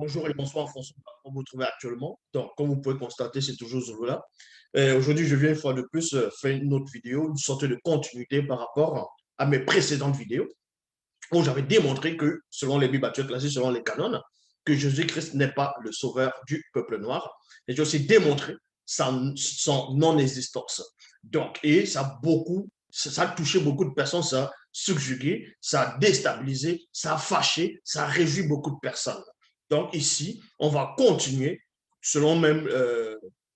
Bonjour et bonsoir François, comment vous vous trouvez actuellement? Donc, comme vous pouvez constater, c'est toujours Zouloula. Aujourd'hui, je viens une fois de plus faire une autre vidéo, une sorte de continuité par rapport à mes précédentes vidéos, où j'avais démontré que, selon les Bibles actuelles classées, selon les canons, que Jésus-Christ n'est pas le sauveur du peuple noir. Et j'ai aussi démontré son non-existence. Donc, et ça a touché beaucoup de personnes, ça a subjugué, ça a déstabilisé, ça a fâché, ça a réjoui beaucoup de personnes. Donc ici, on va continuer selon même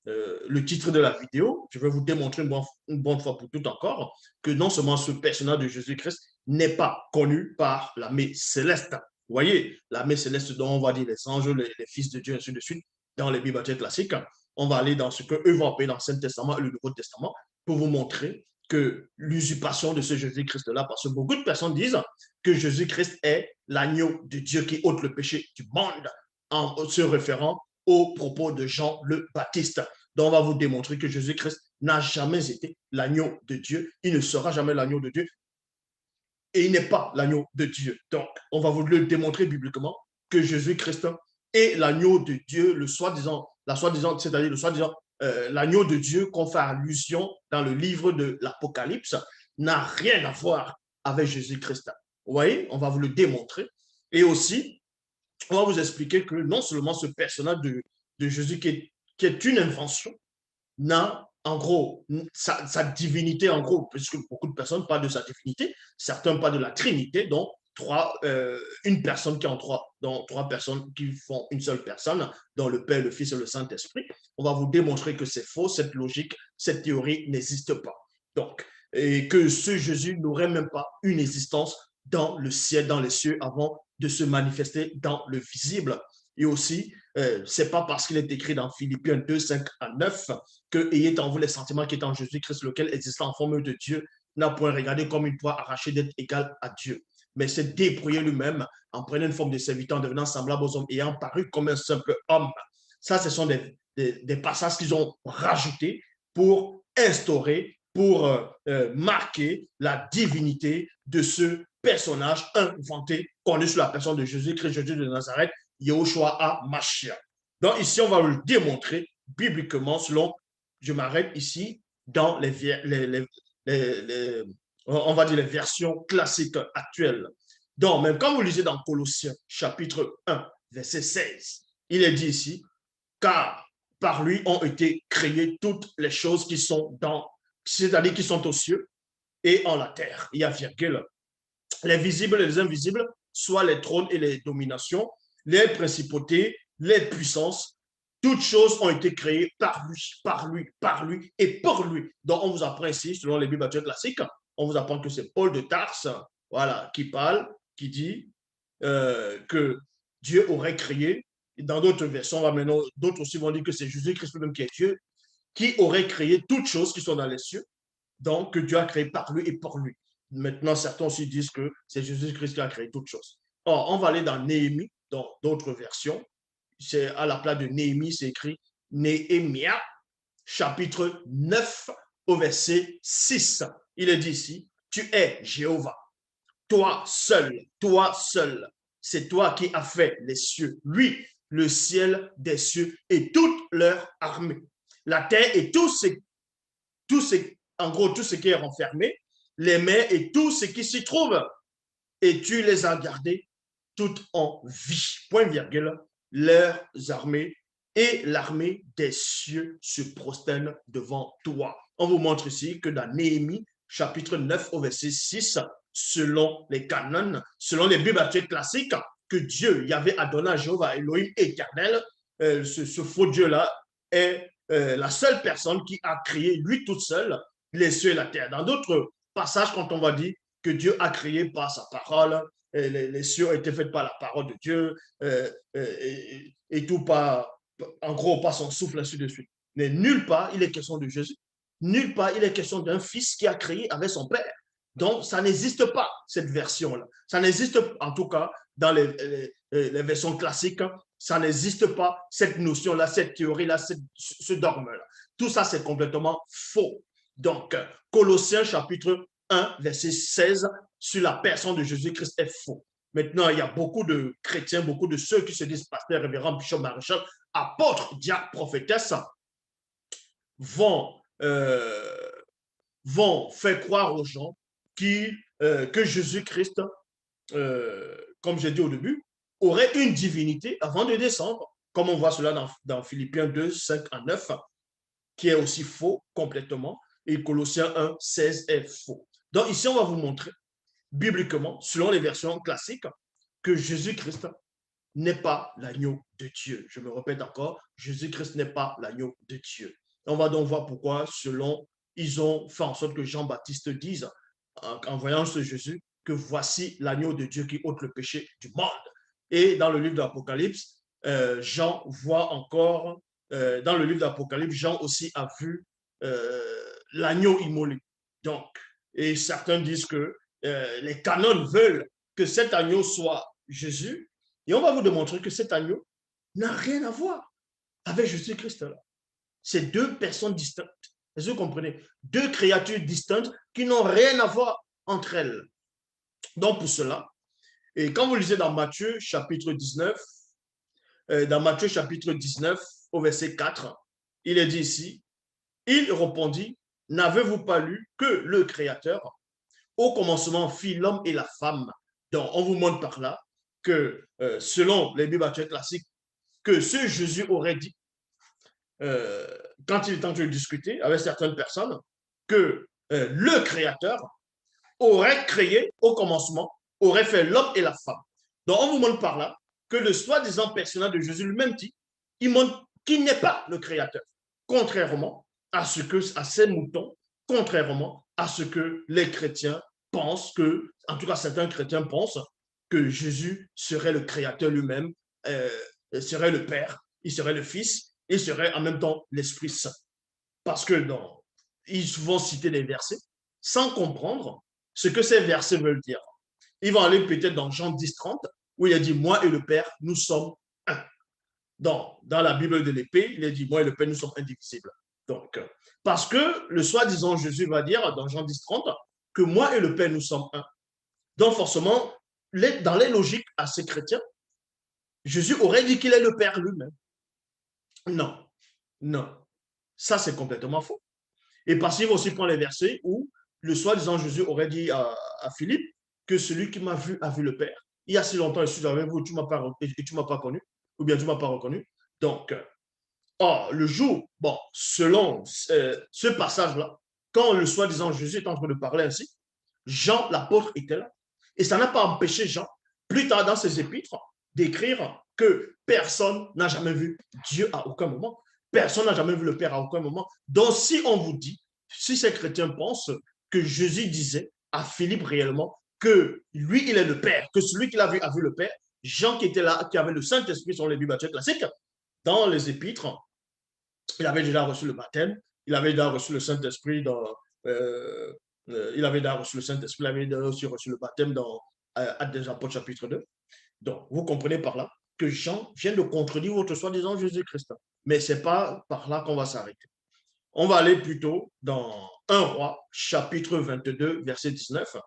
le titre de la vidéo. Je vais vous démontrer une bonne fois pour toutes encore que non seulement ce personnage de Jésus-Christ n'est pas connu par l'armée céleste. Vous voyez, l'armée céleste dont on va dire les anges, les fils de Dieu, ainsi de suite, dans les Bibles classiques. On va aller dans ce qu'eux vont appeler dans l'Ancien Testament et le Nouveau Testament pour vous montrer que l'usurpation de ce Jésus-Christ-là, parce que beaucoup de personnes disent que Jésus-Christ est l'agneau de Dieu qui ôte le péché du monde, en se référant aux propos de Jean le Baptiste. Donc, on va vous démontrer que Jésus-Christ n'a jamais été l'agneau de Dieu. Il ne sera jamais l'agneau de Dieu. Et il n'est pas l'agneau de Dieu. Donc, on va vous le démontrer bibliquement que Jésus-Christ est l'agneau de Dieu, le soi-disant, c'est-à-dire le soi-disant l'agneau de Dieu qu'on fait allusion dans le livre de l'Apocalypse n'a rien à voir avec Jésus-Christ. Vous voyez, on va vous le démontrer. Et aussi, on va vous expliquer que non seulement ce personnage de Jésus qui est une invention, n'a en gros sa divinité, en gros, puisque beaucoup de personnes parlent de sa divinité, certains parlent de la Trinité, donc une personne qui est en trois, donc trois personnes qui font une seule personne, dont le Père, le Fils et le Saint-Esprit. On va vous démontrer que c'est faux, cette logique, cette théorie n'existe pas. Donc, et que ce Jésus n'aurait même pas une existence dans le ciel, dans les cieux, avant de se manifester dans le visible. Et aussi, c'est pas parce qu'il est écrit dans Philippiens 2, 5 à 9 que ayez en vous les sentiments qui est en Jésus-Christ, lequel existant en forme de Dieu, n'a point regardé comme une proie arrachée d'être égal à Dieu, mais s'est dépouillé lui-même en prenant une forme de serviteur, en devenant semblable aux hommes, ayant paru comme un simple homme. Ça, ce sont des passages qu'ils ont rajoutés pour instaurer, pour marquer la divinité de ce personnage inventé, connu sous la personne de Jésus-Christ, Jésus de Nazareth, Yahushua à Mashiach. Donc ici, on va le démontrer bibliquement selon, je m'arrête ici, dans on va dire les versions classiques actuelles. Donc, même quand vous lisez dans Colossiens, chapitre 1, verset 16, il est dit ici, car par lui ont été créées toutes les choses qui sont dans, c'est-à-dire qui sont aux cieux et en la terre. Il y a virgule. Les visibles et les invisibles, soit les trônes et les dominations, les principautés, les puissances, toutes choses ont été créées par lui, par lui, par lui et pour lui. Donc, on vous apprend ici, selon les Bibles classiques, on vous apprend que c'est Paul de Tarse, voilà, qui parle, qui dit que Dieu aurait créé. Dans d'autres versions, maintenant, d'autres aussi vont dire que c'est Jésus-Christ lui-même qui est Dieu, qui aurait créé toutes choses qui sont dans les cieux, donc que Dieu a créé par lui et pour lui. Maintenant, certains aussi disent que c'est Jésus-Christ qui a créé toutes choses. Or, on va aller dans Néhémie, dans d'autres versions. C'est à la place de Néhémie, c'est écrit Néhémia, chapitre 9, au verset 6. Il est dit ici, tu es Jéhovah, toi seul, c'est toi qui as fait les cieux, lui, le ciel des cieux et toute leur armée, la terre et en gros, tout ce qui est renfermé, les mers et tout ce qui s'y trouve. Et tu les as gardés toutes en vie. Point virgule. Leurs armées et l'armée des cieux se prosternent devant toi. On vous montre ici que dans Néhémie, chapitre 9 au verset 6, selon les canons, selon les Bibles classiques, que Dieu, Yahvé Adonai, Jéhovah, Elohim éternel, ce faux Dieu-là est la seule personne qui a créé, lui toute seule, les cieux et la terre. Dans d'autres passages, quand on va dire que Dieu a créé par sa parole, les cieux ont été faits par la parole de Dieu, et tout par, en gros, par son souffle, ainsi de suite. Mais nulle part, il est question de Jésus. Nulle part, il est question d'un fils qui a créé avec son père. Donc, ça n'existe pas, cette version-là. Ça n'existe, en tout cas, dans les versions classiques, ça n'existe pas, cette notion-là, cette théorie-là, ce dogme-là. Tout ça, c'est complètement faux. Donc, Colossiens chapitre 1, verset 16, sur la personne de Jésus-Christ est faux. Maintenant, il y a beaucoup de chrétiens, beaucoup de ceux qui se disent pasteurs, révérends, bishop, maréchal, apôtres, diacres, prophétesses, vont, euh, vont faire croire aux gens que Jésus-Christ, comme j'ai dit au début, aurait une divinité avant de descendre, comme on voit cela dans Philippiens 2, 5 à 9, qui est aussi faux complètement, et Colossiens 1, 16 est faux. Donc ici, on va vous montrer bibliquement, selon les versions classiques, que Jésus-Christ n'est pas l'agneau de Dieu. Je me répète encore, Jésus-Christ n'est pas l'agneau de Dieu. On va donc voir pourquoi, selon, ils ont fait en sorte que Jean-Baptiste dise, en voyant ce Jésus, que voici l'agneau de Dieu qui ôte le péché du monde. Et dans le livre d'Apocalypse, Jean voit encore, dans le livre d'Apocalypse, Jean aussi a vu l'agneau immolé. Donc, et certains disent que les canons veulent que cet agneau soit Jésus, et on va vous démontrer que cet agneau n'a rien à voir avec Jésus-Christ. C'est deux personnes distinctes. Est-ce que vous comprenez? Deux créatures distinctes qui n'ont rien à voir entre elles. Donc, pour cela, et quand vous lisez dans Matthieu chapitre 19, dans Matthieu chapitre 19, au verset 4, il est dit ici, il répondit, n'avez-vous pas lu que le Créateur, au commencement, fit l'homme et la femme. Donc, on vous montre par là que, selon les Bibles classiques, que ce Jésus aurait dit, quand il est en train de discuter avec certaines personnes, que le Créateur aurait créé au commencement, aurait fait l'homme et la femme. Donc, on vous montre par là que le soi-disant personnage de Jésus lui-même dit, il montre qu'il n'est pas le Créateur, contrairement à ce que, à ces moutons, contrairement à ce que les chrétiens pensent que, en tout cas certains chrétiens pensent, que Jésus serait le Créateur lui-même, serait le Père, il serait le Fils, il serait en même temps l'Esprit Saint. Parce que ils vont citer des versets sans comprendre ce que ces versets veulent dire. Ils vont aller peut-être dans Jean 10, 30, où il a dit, moi et le Père, nous sommes un. Dans la Bible de l'épée, il est dit, moi et le Père, nous sommes indivisibles. Donc, parce que le soi-disant Jésus va dire dans Jean 10, 30, que moi et le Père, nous sommes un. Donc, forcément, dans les logiques à ces chrétiens, Jésus aurait dit qu'il est le Père lui-même. Non, non. Ça, c'est complètement faux. Et parce qu'il va aussi prendre les versets où le soi-disant Jésus aurait dit à Philippe que celui qui m'a vu a vu le Père. Il y a si longtemps, je suis avec vous, tu ne m'as pas connu, ou bien tu ne m'as pas reconnu. Donc, le jour, bon, selon ce passage-là, quand le soi-disant Jésus est en train de parler ainsi, Jean, l'apôtre, était là. Et ça n'a pas empêché Jean, plus tard dans ses épîtres, d'écrire que personne n'a jamais vu Dieu à aucun moment. Personne n'a jamais vu le Père à aucun moment. Donc, si on vous dit, si ces chrétiens pensent que Jésus disait à Philippe réellement que lui, il est le Père, que celui qui l'a vu a vu le Père, Jean qui était là, qui avait le Saint-Esprit sur les Bibles classiques, dans les épîtres, il avait déjà reçu le baptême, il avait déjà reçu le Saint-Esprit il avait déjà reçu le Saint-Esprit, il avait déjà aussi reçu le baptême dans Actes des Apôtres chapitre 2. Donc, vous comprenez par là que Jean vient de contredire votre soi-disant Jésus-Christ. Mais ce n'est pas par là qu'on va s'arrêter. On va aller plutôt dans 1 Roi, chapitre 22, verset 19.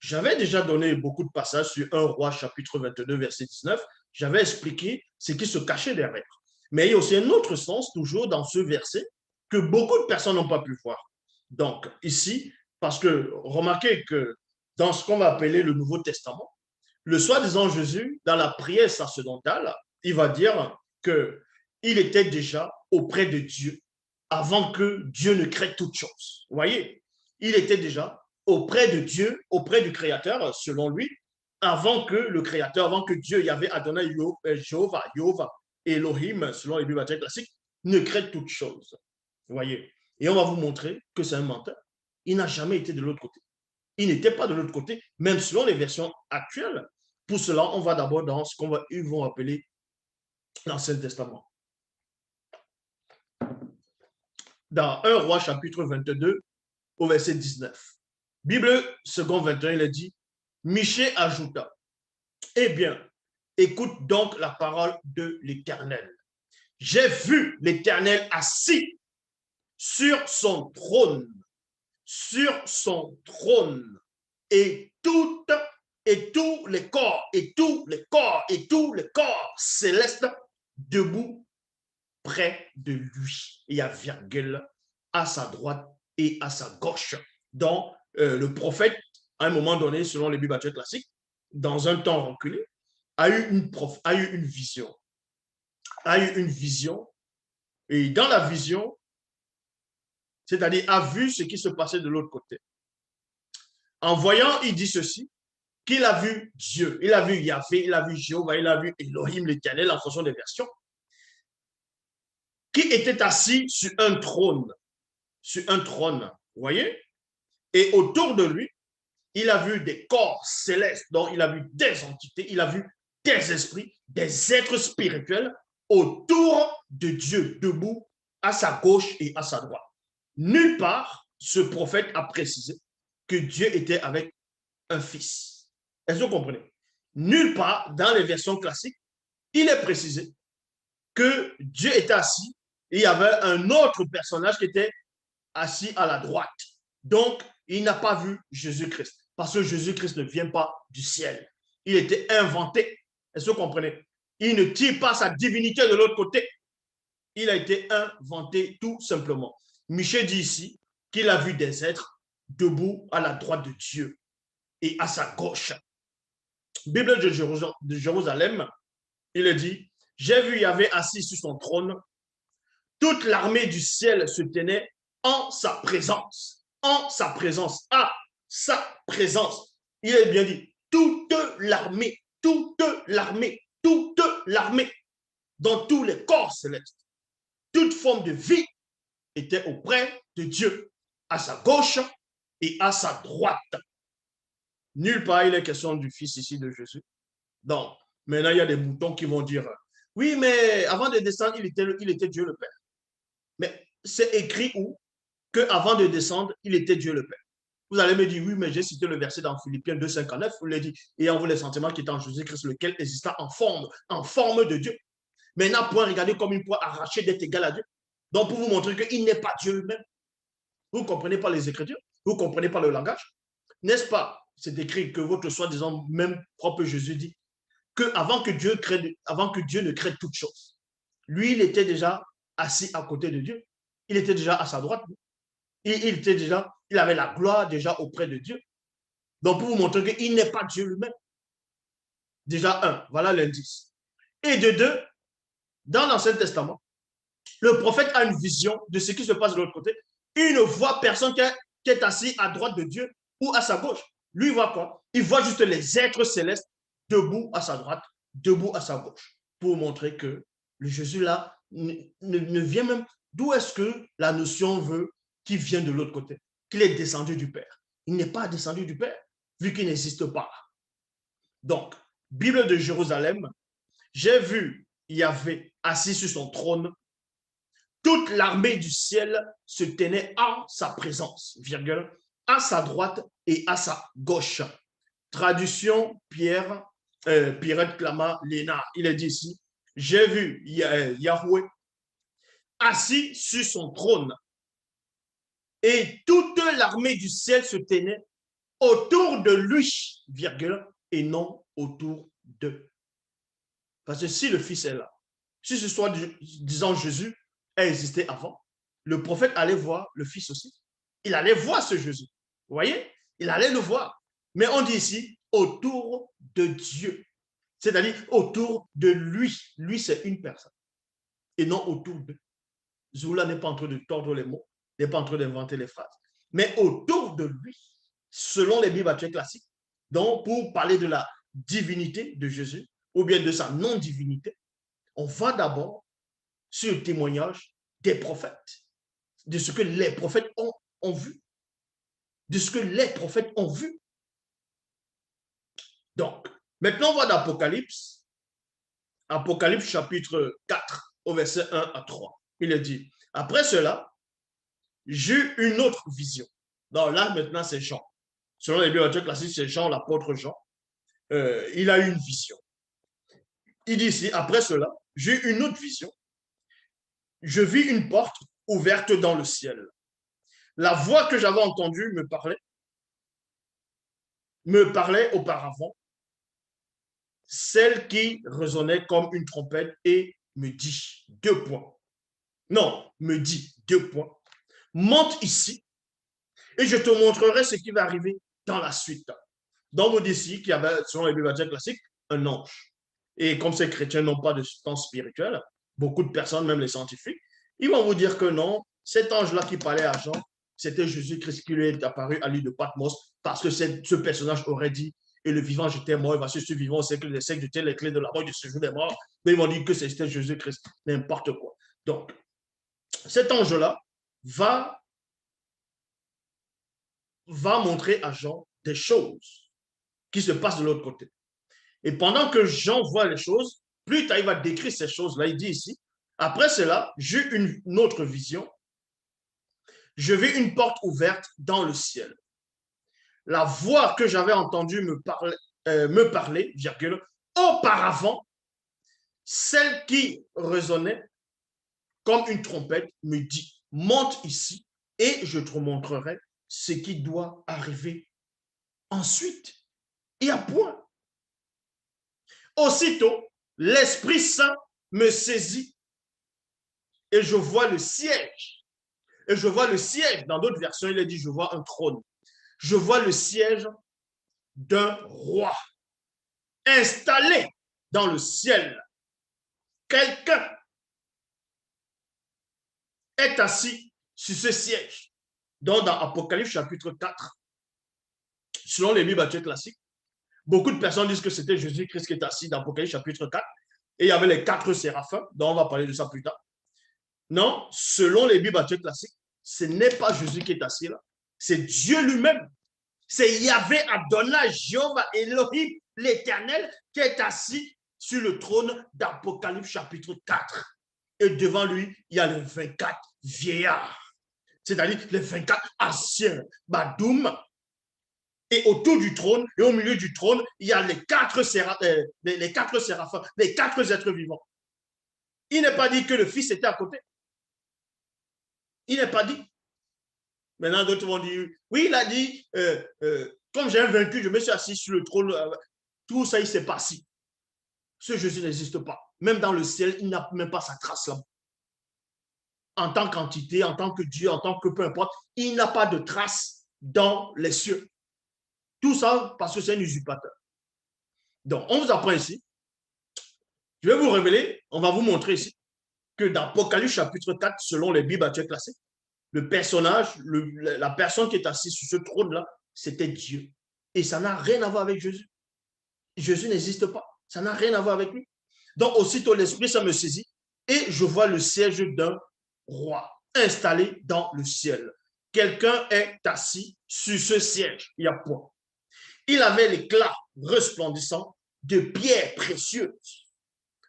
J'avais déjà donné beaucoup de passages sur 1 Roi, chapitre 22, verset 19. J'avais expliqué ce qui se cachait derrière. Mais il y a aussi un autre sens, toujours dans ce verset, que beaucoup de personnes n'ont pas pu voir. Donc, ici, parce que remarquez que dans ce qu'on va appeler le Nouveau Testament, le soi-disant Jésus, dans la prière sacerdotale, il va dire qu'il était déjà auprès de Dieu avant que Dieu ne crée toute chose. Vous voyez, il était déjà auprès de Dieu, auprès du Créateur, selon lui, avant que le Créateur, avant que Dieu, Yahvé, Adonai, Jéhovah, Elohim, selon les Bibles classiques, ne crée toute chose. Vous voyez, et on va vous montrer que c'est un menteur. Il n'a jamais été de l'autre côté. Il n'était pas de l'autre côté, même selon les versions actuelles. Pour cela, on va d'abord dans ce qu'ils vont appeler l'Ancien Testament. Dans 1 Roi chapitre 22 au verset 19. Bible second 21, il est dit, Michée ajouta, eh bien, écoute donc la parole de l'Éternel. J'ai vu l'Éternel assis sur son trône, et toute et tous les corps, et tous les corps, et tous les corps célestes debout près de lui. Il y a virgule à sa droite et à sa gauche. Donc, le prophète, à un moment donné, selon les Bibles classiques, dans un temps reculé, a eu une vision. A eu une vision. Et dans la vision, c'est-à-dire a vu ce qui se passait de l'autre côté. En voyant, il dit ceci, qu'il a vu Dieu, il a vu Yahvé, il a vu Jéhovah, il a vu Elohim, l'Éternel, en fonction des versions, qui était assis sur un trône. Sur un trône, vous voyez? Et autour de lui, il a vu des corps célestes, donc il a vu des entités, il a vu des esprits, des êtres spirituels autour de Dieu, debout à sa gauche et à sa droite. Nulle part, ce prophète a précisé que Dieu était avec un fils. Est-ce que vous comprenez? Nulle part, dans les versions classiques, il est précisé que Dieu était assis et il y avait un autre personnage qui était assis à la droite. Donc, il n'a pas vu Jésus-Christ parce que Jésus-Christ ne vient pas du ciel. Il était inventé. Est-ce que vous comprenez? Il ne tire pas sa divinité de l'autre côté. Il a été inventé tout simplement. Michel dit ici qu'il a vu des êtres debout à la droite de Dieu et à sa gauche. Bible de Jérusalem, il est dit, j'ai vu Yahvé assis sur son trône, toute l'armée du ciel se tenait en sa présence, à sa présence. Il est bien dit, toute l'armée, dans tous les corps célestes, toute forme de vie était auprès de Dieu, à sa gauche et à sa droite. Nulle part il est question du Fils ici de Jésus. Donc, maintenant, il y a des moutons qui vont dire, oui, mais avant de descendre, il était Dieu le Père. Mais c'est écrit où qu'avant de descendre, il était Dieu le Père. Vous allez me dire, oui, mais j'ai cité le verset dans Philippiens 2,59, vous l'avez dit, ayant vous les sentiments qui étaient en Jésus-Christ, lequel exista en forme de Dieu. Mais n'a point regardé comme il pourrait arracher d'être égal à Dieu. Donc, pour vous montrer qu'il n'est pas Dieu lui-même. Vous ne comprenez pas les Écritures, vous ne comprenez pas le langage. N'est-ce pas? C'est écrit que votre soi-disant même propre Jésus dit que avant que Dieu ne crée toutes choses, lui, il était déjà assis à côté de Dieu. Il était déjà à sa droite. Il avait la gloire déjà auprès de Dieu. Donc, pour vous montrer qu'il n'est pas Dieu lui-même. Déjà, un, voilà l'indice. Et de deux, dans l'Ancien Testament, le prophète a une vision de ce qui se passe de l'autre côté. Il ne voit personne qui est assis à droite de Dieu ou à sa gauche. Lui, il voit quoi? Il voit juste les êtres célestes debout à sa droite, debout à sa gauche, pour montrer que le Jésus-là ne vient même... D'où est-ce que la notion veut qu'il vient de l'autre côté? Qu'il est descendu du Père. Il n'est pas descendu du Père, vu qu'il n'existe pas. Donc, Bible de Jérusalem, j'ai vu Yahvé assis sur son trône, toute l'armée du ciel se tenait en sa présence, virgule, à sa droite et à sa gauche. Traduction Pierrette Clama Léna. Il est dit ici, j'ai vu Yahweh assis sur son trône et toute l'armée du ciel se tenait autour de lui, virgule, et non autour d'eux. Parce que si le Fils est là, si ce soit, disons, Jésus a existé avant, le prophète allait voir le Fils aussi. Il allait voir ce Jésus. Vous voyez? Il allait le voir. Mais on dit ici, autour de Dieu. C'est-à-dire autour de lui. Lui, c'est une personne. Et non autour d'eux. Zoula n'est pas en train de tordre les mots, n'est pas en train d'inventer les phrases. Mais autour de lui, selon les Bibles classiques, donc pour parler de la divinité de Jésus, ou bien de sa non-divinité, on va d'abord sur le témoignage des prophètes, de ce que les prophètes ont vu, de ce que les prophètes ont vu. Donc, maintenant, on va dans Apocalypse, Apocalypse chapitre 4, au verset 1 à 3. Il est dit, après cela, j'ai eu une autre vision. Donc là, maintenant, c'est Jean. Selon les Bibles classiques, c'est Jean, l'apôtre Jean. Il a eu une vision. Il dit ici, après cela, j'ai eu une autre vision. Je vis une porte ouverte dans le ciel. La voix que j'avais entendue me parlait. me parlait auparavant, celle qui résonnait comme une trompette et me dit, deux points. Non, me dit, deux points. Monte ici et je te montrerai ce qui va arriver dans la suite. Donc, on dit ici qu'il y avait, selon les Bibles classiques, un ange. Et comme ces chrétiens n'ont pas de substance spirituelle, beaucoup de personnes, même les scientifiques, ils vont vous dire que non, cet ange-là qui parlait à Jean, c'était Jésus-Christ qui lui est apparu à l'île de Patmos parce que ce personnage aurait dit et le vivant, j'étais mort, et voici ce vivant, c'est que les siècles, j'étais les clés de la mort du séjour des morts. Mais ils vont dire que c'était Jésus-Christ, n'importe quoi. Donc, cet ange-là va montrer à Jean des choses qui se passent de l'autre côté. Et pendant que Jean voit les choses, plus tard, il va décrire ces choses-là. Il dit ici, après cela, j'eus une autre vision. Je vis une porte ouverte dans le ciel. La voix que j'avais entendue me parler, virgule, auparavant, celle qui résonnait comme une trompette, me dit, monte ici et je te montrerai ce qui doit arriver ensuite. Et à point. Aussitôt, l'Esprit Saint me saisit et je vois le siège. Et je vois le siège. Dans d'autres versions, il est dit, je vois un trône. Je vois le siège d'un roi installé dans le ciel. Quelqu'un est assis sur ce siège. Donc, dans Apocalypse chapitre 4, selon les Bibles classiques, beaucoup de personnes disent que c'était Jésus-Christ qui est assis dans Apocalypse chapitre 4. Et il y avait les 4 séraphins, dont on va parler de ça plus tard. Non, selon les Bibles classiques, ce n'est pas Jésus qui est assis là, c'est Dieu lui-même. C'est Yahvé Adonai, Jéhovah Elohim, l'Éternel, qui est assis sur le trône d'Apocalypse chapitre 4. Et devant lui, il y a les 24 vieillards, c'est-à-dire les 24 anciens, Badoum. Et autour du trône, et au milieu du trône, il y a les quatre séraphins, les 4 êtres vivants. Il n'est pas dit que le Fils était à côté. Il n'est pas dit. Maintenant, d'autres vont dire, oui, il a dit, comme j'ai vaincu, je me suis assis sur le trône, tout ça, il s'est passé. Ce Jésus n'existe pas. Même dans le ciel, il n'a même pas sa trace là. En tant qu'entité, en tant que Dieu, en tant que peu importe, il n'a pas de trace dans les cieux. Tout ça parce que c'est un usurpateur. Donc, on vous apprend ici. Je vais vous révéler, on va vous montrer ici, que dans Apocalypse chapitre 4, selon les Bibles classiques, le personnage, la personne qui est assise sur ce trône-là, c'était Dieu. Et ça n'a rien à voir avec Jésus. Jésus n'existe pas. Ça n'a rien à voir avec lui. Donc, aussitôt, l'Esprit, ça me saisit et je vois le siège d'un roi installé dans le ciel. Quelqu'un est assis sur ce siège. Il y a point. Il avait l'éclat resplendissant de pierres précieuses,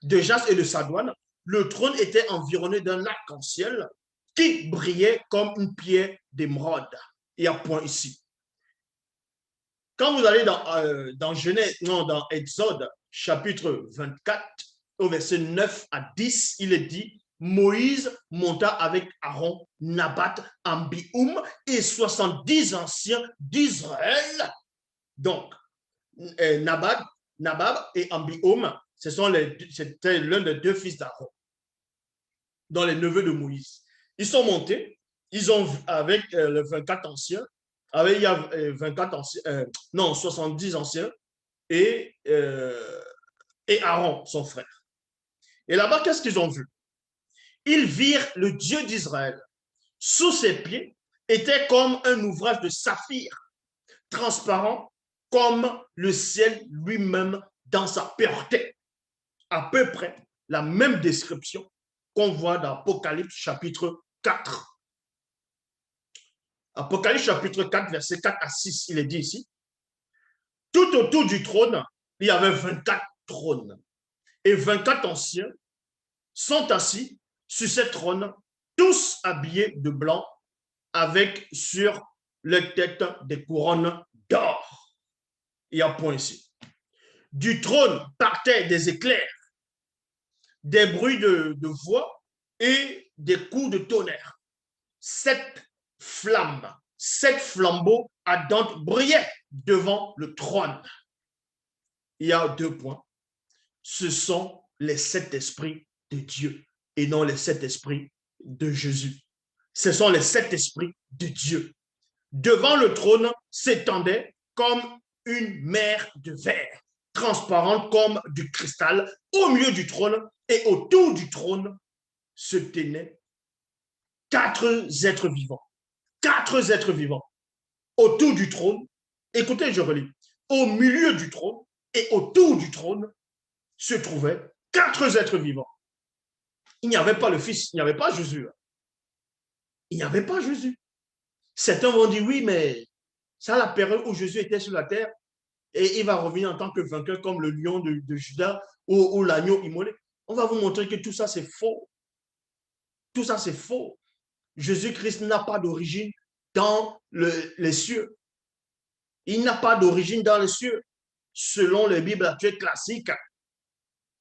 de jaspe et de sardoine. Le trône était environné d'un arc-en-ciel qui brillait comme une pierre d'émeraude. Il y a point ici. Quand vous allez dans Genèse, non, dans Exode, chapitre 24, au verset 9 à 10, il est dit, Moïse monta avec Aaron, Nabat, Ambioum et 70 anciens d'Israël. Donc, Nabab et Ambioum, c'était l'un des 2 fils d'Aaron, dans les neveux de Moïse. Ils sont montés, ils ont, avec les 24 anciens, il y a 24 anciens, non, 70 anciens, et Aaron, son frère. Et là-bas, qu'est-ce qu'ils ont vu? Ils virent le Dieu d'Israël. Sous ses pieds était comme un ouvrage de saphir, transparent comme le ciel lui-même dans sa pureté. À peu près la même description qu'on voit dans Apocalypse chapitre 4. Apocalypse chapitre 4, verset 4 à 6, il est dit ici, tout autour du trône, il y avait 24 trônes. Et 24 anciens sont assis sur ces trônes, tous habillés de blanc, avec sur les têtes des couronnes d'or. Il y a un point ici. Du trône partaient des éclairs, des bruits de voix et des coups de tonnerre. 7 flammes, 7 flambeaux ardentes brillaient devant le trône. Il y a 2 points. Ce sont les 7 esprits de Dieu et non les 7 esprits de Jésus. Ce sont les 7 esprits de Dieu. Devant le trône s'étendait comme une mer de verre, transparente comme du cristal, au milieu du trône et autour du trône se tenaient 4 êtres vivants. 4 êtres vivants. Autour du trône, écoutez, je relis. Au milieu du trône et autour du trône se trouvaient 4 êtres vivants. Il n'y avait pas le Fils, il n'y avait pas Jésus. Il n'y avait pas Jésus. Certains vont dire, oui, mais c'est à la période où Jésus était sur la terre et il va revenir en tant que vainqueur comme le lion de Judas ou l'agneau immolé. On va vous montrer que tout ça, c'est faux. Tout ça, c'est faux. Jésus-Christ n'a pas d'origine dans les cieux. Il n'a pas d'origine dans les cieux. Selon les Bibles actuelles classiques,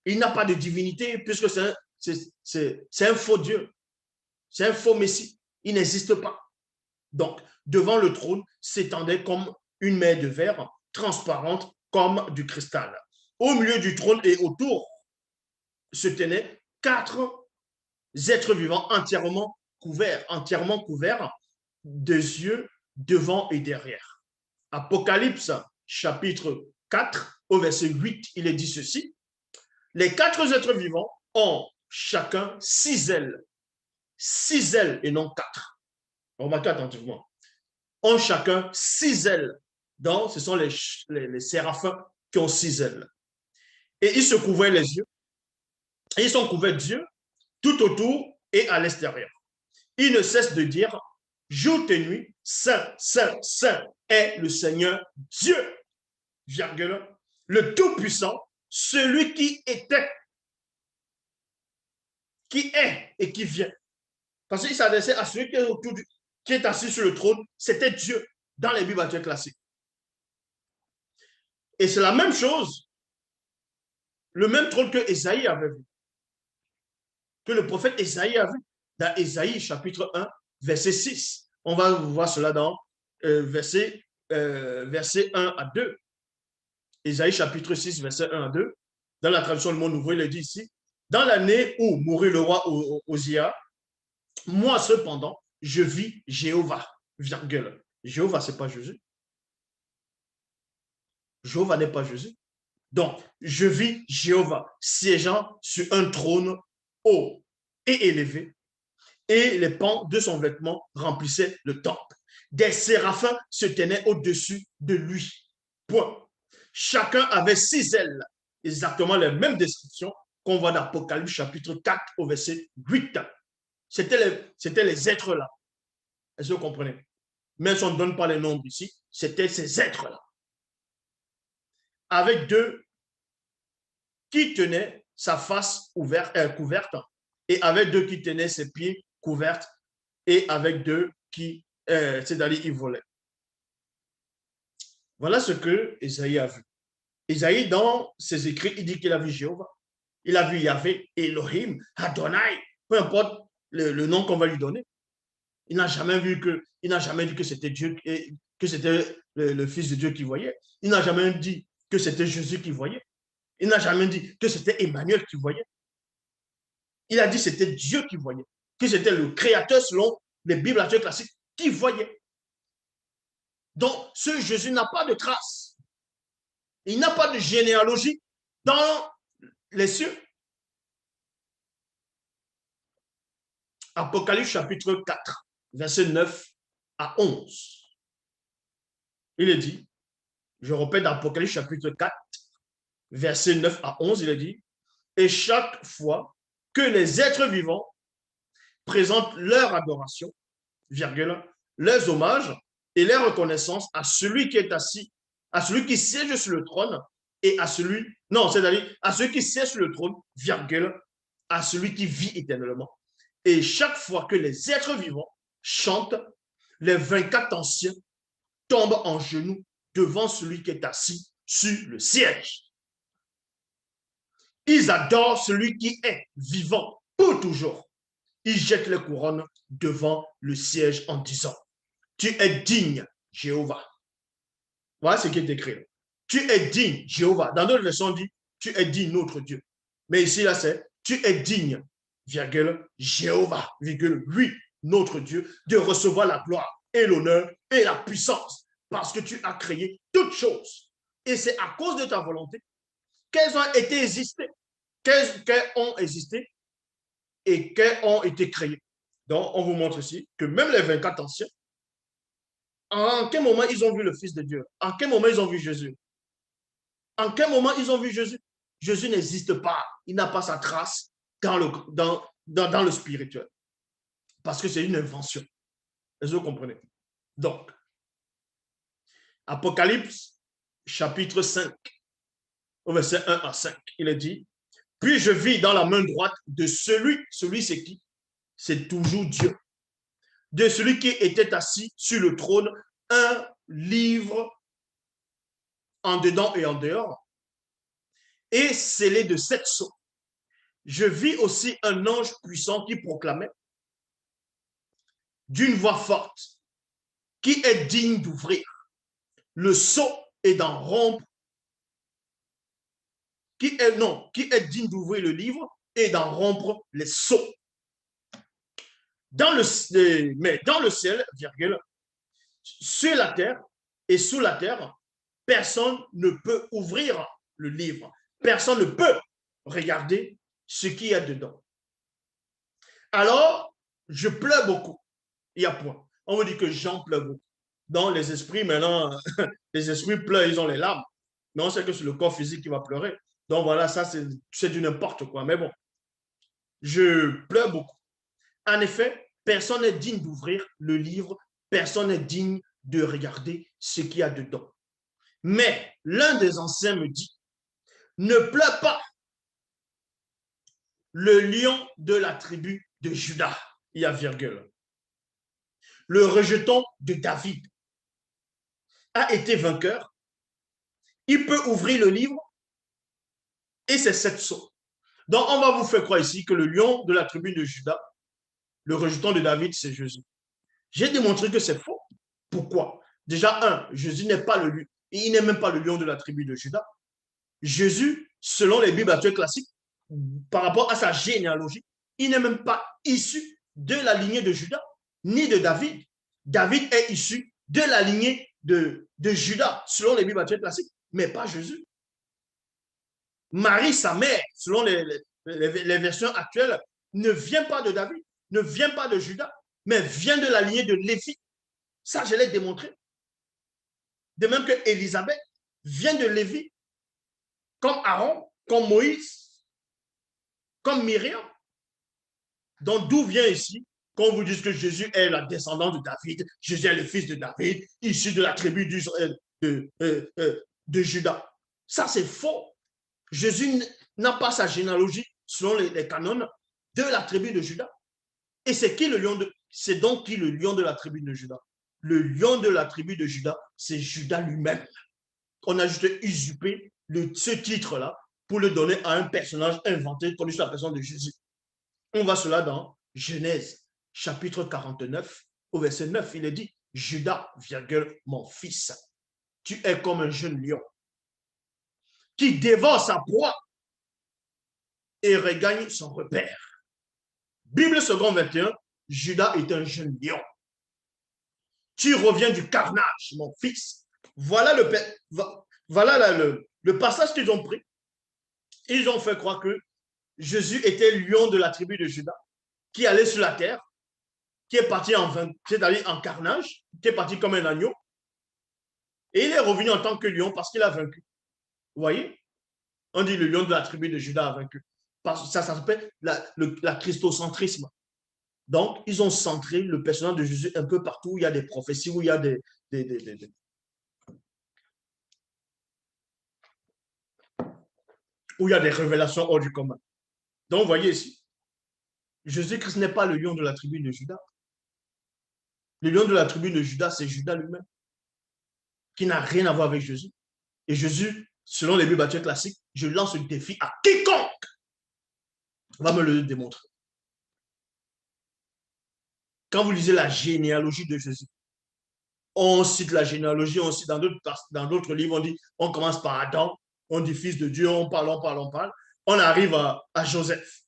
il n'a pas de divinité puisque c'est un faux Dieu. C'est un faux Messie. Il n'existe pas. Donc, devant le trône s'étendait comme une mer de verre, transparente comme du cristal. Au milieu du trône et autour se tenaient 4 êtres vivants entièrement couverts de yeux devant et derrière. Apocalypse chapitre 4 au verset 8, il est dit ceci. Les 4 êtres vivants ont chacun 6 ailes. 6 ailes et non 4. Remarquez attentivement. Ont chacun 6 ailes. Donc, ce sont les séraphins qui ont 6 ailes. Et ils se couvraient les yeux. Et ils sont couverts d'yeux tout autour et à l'extérieur. Ils ne cessent de dire, jour et nuit, Saint, Saint, Saint est le Seigneur Dieu, virgule, le Tout-Puissant, celui qui était, qui est et qui vient. Parce qu'il s'adressait à celui qui est assis sur le trône, c'était Dieu dans les Bibles actuelles classiques. Et c'est la même chose, le même trône que Ésaïe avait vu, que le prophète Ésaïe a vu, dans Ésaïe chapitre 1, verset 6. On va voir cela dans verset 1 à 2. Ésaïe chapitre 6, verset 1 à 2. Dans la traduction du Monde Nouveau, il est dit ici, dans l'année où mourut le roi Osia, moi cependant, je vis Jéhovah, virgule. Jéhovah, ce n'est pas Jésus. Jéhovah n'est pas Jésus. Donc, je vis Jéhovah siégeant sur un trône haut et élevé, et les pans de son vêtement remplissaient le temple. Des séraphins se tenaient au-dessus de lui. Point. Chacun avait 6 ailes, exactement les mêmes descriptions qu'on voit dans Apocalypse chapitre 4 au verset 8. C'était les êtres là. Est-ce que vous comprenez? Même si on ne donne pas les nombres ici, c'était ces êtres là. Avec 2 qui tenaient sa face couverte et avec 2 qui tenaient ses pieds couverts et avec 2 qui, c'est-à-dire, ils volaient. Voilà ce que Ésaïe a vu. Ésaïe, dans ses écrits, il dit qu'il a vu Jéhovah. Il a vu Yahvé, Elohim, Adonai, peu importe le nom qu'on va lui donner. Il n'a jamais dit que c'était Dieu, que c'était le Fils de Dieu qui voyait. Il n'a jamais dit que c'était Jésus qui voyait. Il n'a jamais dit que c'était Emmanuel qui voyait. Il a dit que c'était Dieu qui voyait, que c'était le Créateur selon les Bibles actuelles classiques qui voyait. Donc, ce Jésus n'a pas de trace. Il n'a pas de généalogie dans les cieux. Apocalypse chapitre 4, verset 9 à 11. Il est dit, je répète Apocalypse chapitre 4, verset 9 à 11, il est dit, et chaque fois que les êtres vivants présentent leur adoration, virgule, leurs hommages et leur reconnaissance à celui qui est assis, à celui qui siège sur le trône et à celui, non, c'est-à-dire à celui qui siège sur le trône, virgule, à celui qui vit éternellement. Et chaque fois que les êtres vivants chantent, les 24 anciens tombent en genoux devant celui qui est assis sur le siège. Ils adorent celui qui est vivant pour toujours. Ils jettent les couronnes devant le siège en disant, tu es digne, Jéhovah, Voilà ce qui est écrit. Tu es digne, Jéhovah. Dans d'autres versions, on dit, tu es digne, notre Dieu. Mais ici, là, c'est, tu es digne, virgule, Jéhovah, virgule, oui, notre Dieu, de recevoir la gloire et l'honneur et la puissance, parce que tu as créé toutes choses. Et c'est à cause de ta volonté qu'elles ont été existées, qu'elles ont existé et qu'elles ont été créées. Donc, on vous montre ici que même les 24 anciens, en quel moment ils ont vu le Fils de Dieu? En quel moment ils ont vu Jésus? En quel moment ils ont vu Jésus? Jésus n'existe pas. Il n'a pas sa trace dans le spirituel. Parce que c'est une invention. Est-ce que vous comprenez? Donc, Apocalypse, chapitre 5, au verset 1 à 5, il est dit, puis je vis dans la main droite de celui c'est qui? C'est toujours Dieu. De celui qui était assis sur le trône, un livre en dedans et en dehors, et scellé de 7 sceaux. Je vis aussi un ange puissant qui proclamait d'une voix forte, qui est digne d'ouvrir le sceau et d'en rompre, qui est digne d'ouvrir le livre et d'en rompre les sceaux. Mais dans le ciel, virgule, sur la terre et sous la terre, personne ne peut ouvrir le livre. Personne ne peut regarder ce qu'il y a dedans. Alors, je pleure beaucoup. Il y a point. On me dit que Jean pleure beaucoup. Donc, les esprits, maintenant, les esprits pleurent, ils ont les larmes. Mais on sait que c'est le corps physique qui va pleurer. Donc, voilà, ça, c'est du n'importe quoi. Mais bon, je pleure beaucoup. En effet, personne n'est digne d'ouvrir le livre, personne n'est digne de regarder ce qu'il y a dedans. Mais l'un des anciens me dit, ne pleure pas, le lion de la tribu de Juda, il y a virgule, le rejeton de David, a été vainqueur. Il peut ouvrir le livre et c'est 7 sceaux. Donc, on va vous faire croire ici que le lion de la tribu de Juda, le rejeton de David, c'est Jésus. J'ai démontré que c'est faux. Pourquoi? Déjà, Jésus n'est pas le lion. Il n'est même pas le lion de la tribu de Juda. Jésus, selon les Bibles actuelles classiques, par rapport à sa généalogie, il n'est même pas issu de la lignée de Juda, ni de David. David est issu de la lignée de Juda, selon les Bibles actuelles classiques, mais pas Jésus. Marie, sa mère, selon les versions actuelles, ne vient pas de David, ne vient pas de Juda, mais vient de la lignée de Lévi. Ça, je l'ai démontré. De même que Élisabeth vient de Lévi, comme Aaron, comme Moïse, comme Myriam. Donc, d'où vient ici qu'on vous dise que Jésus est la descendante de David, Jésus est le fils de David, issu de la tribu de Juda. Ça, c'est faux. Jésus n'a pas sa généalogie, selon les canons, de la tribu de Juda. Et c'est qui le lion de... C'est donc qui le lion de la tribu de Juda? Le lion de la tribu de Juda, c'est Juda lui-même. On a juste usurpé ce titre-là pour le donner à un personnage inventé connu sous la personne de Jésus. On voit cela dans Genèse, chapitre 49, au verset 9. Il est dit, Judas, virgule, mon fils, tu es comme un jeune lion qui dévore sa proie et regagne son repère. Bible second 21, Judas est un jeune lion. Tu reviens du carnage, mon fils. Voilà le passage qu'ils ont pris. Ils ont fait croire que Jésus était le lion de la tribu de Judas, qui allait sur la terre, qui est parti en carnage, qui est parti comme un agneau, et il est revenu en tant que lion parce qu'il a vaincu. Vous voyez? On dit le lion de la tribu de Judas a vaincu. Ça s'appelle la christocentrisme. Donc, ils ont centré le personnage de Jésus un peu partout où il y a des prophéties, où il y a où il y a des révélations hors du commun. Donc, vous voyez ici, Jésus-Christ n'est pas le lion de la tribu de Judas. Le lion de la tribu de Judas, c'est Judas lui-même, qui n'a rien à voir avec Jésus. Et Jésus, selon les Bibles actuelles classiques, je lance le défi à quiconque va me le démontrer. Quand vous lisez la généalogie de Jésus, On cite la généalogie, on cite dans d'autres livres, on dit, on commence par Adam, on dit fils de Dieu, on parle, on parle, on parle. On arrive à Joseph.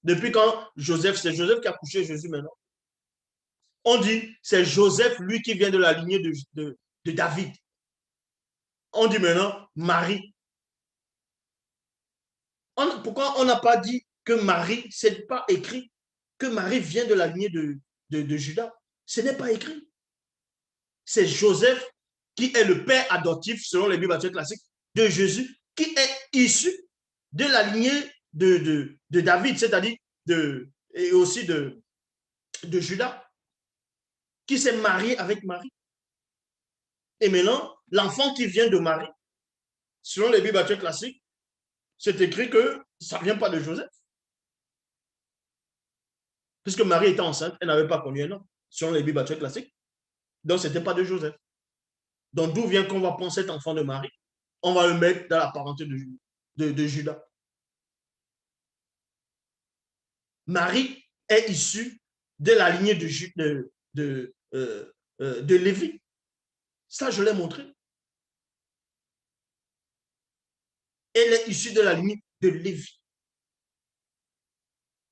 Depuis quand Joseph, c'est Joseph qui a couché Jésus maintenant. On dit, c'est Joseph, lui qui vient de la lignée de David. On dit maintenant Marie. Pourquoi on n'a pas dit que Marie, c'est pas écrit que Marie vient de la lignée de Judas? Ce n'est pas écrit. C'est Joseph qui est le père adoptif, selon les Bibles classiques, de Jésus, qui est issu de la lignée de David, c'est-à-dire et aussi de Judas, qui s'est marié avec Marie. Et maintenant, l'enfant qui vient de Marie, selon les Bibles classiques, c'est écrit que ça ne vient pas de Joseph. Puisque Marie était enceinte, elle n'avait pas connu un homme, selon les Bibles classiques. Donc, ce n'était pas de Joseph. Donc, d'où vient qu'on va prendre cet enfant de Marie? On va le mettre dans la parenté de Judas. Marie est issue de la lignée de Lévi. Ça, je l'ai montré. Elle est issue de la lignée de Lévi.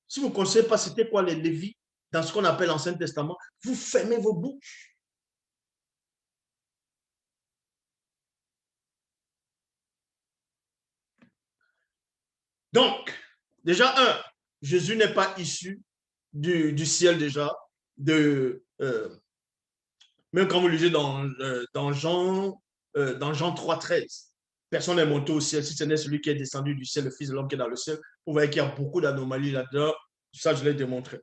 Si vous ne connaissez pas c'était quoi les Lévis dans ce qu'on appelle l'Ancien Testament, vous fermez vos bouches. Donc, déjà, Jésus n'est pas issu du ciel déjà, même quand vous lisez dans Jean 3,13, personne n'est monté au ciel, si ce n'est celui qui est descendu du ciel, le Fils de l'homme qui est dans le ciel. Vous voyez qu'il y a beaucoup d'anomalies là-dedans. Ça, je l'ai démontré.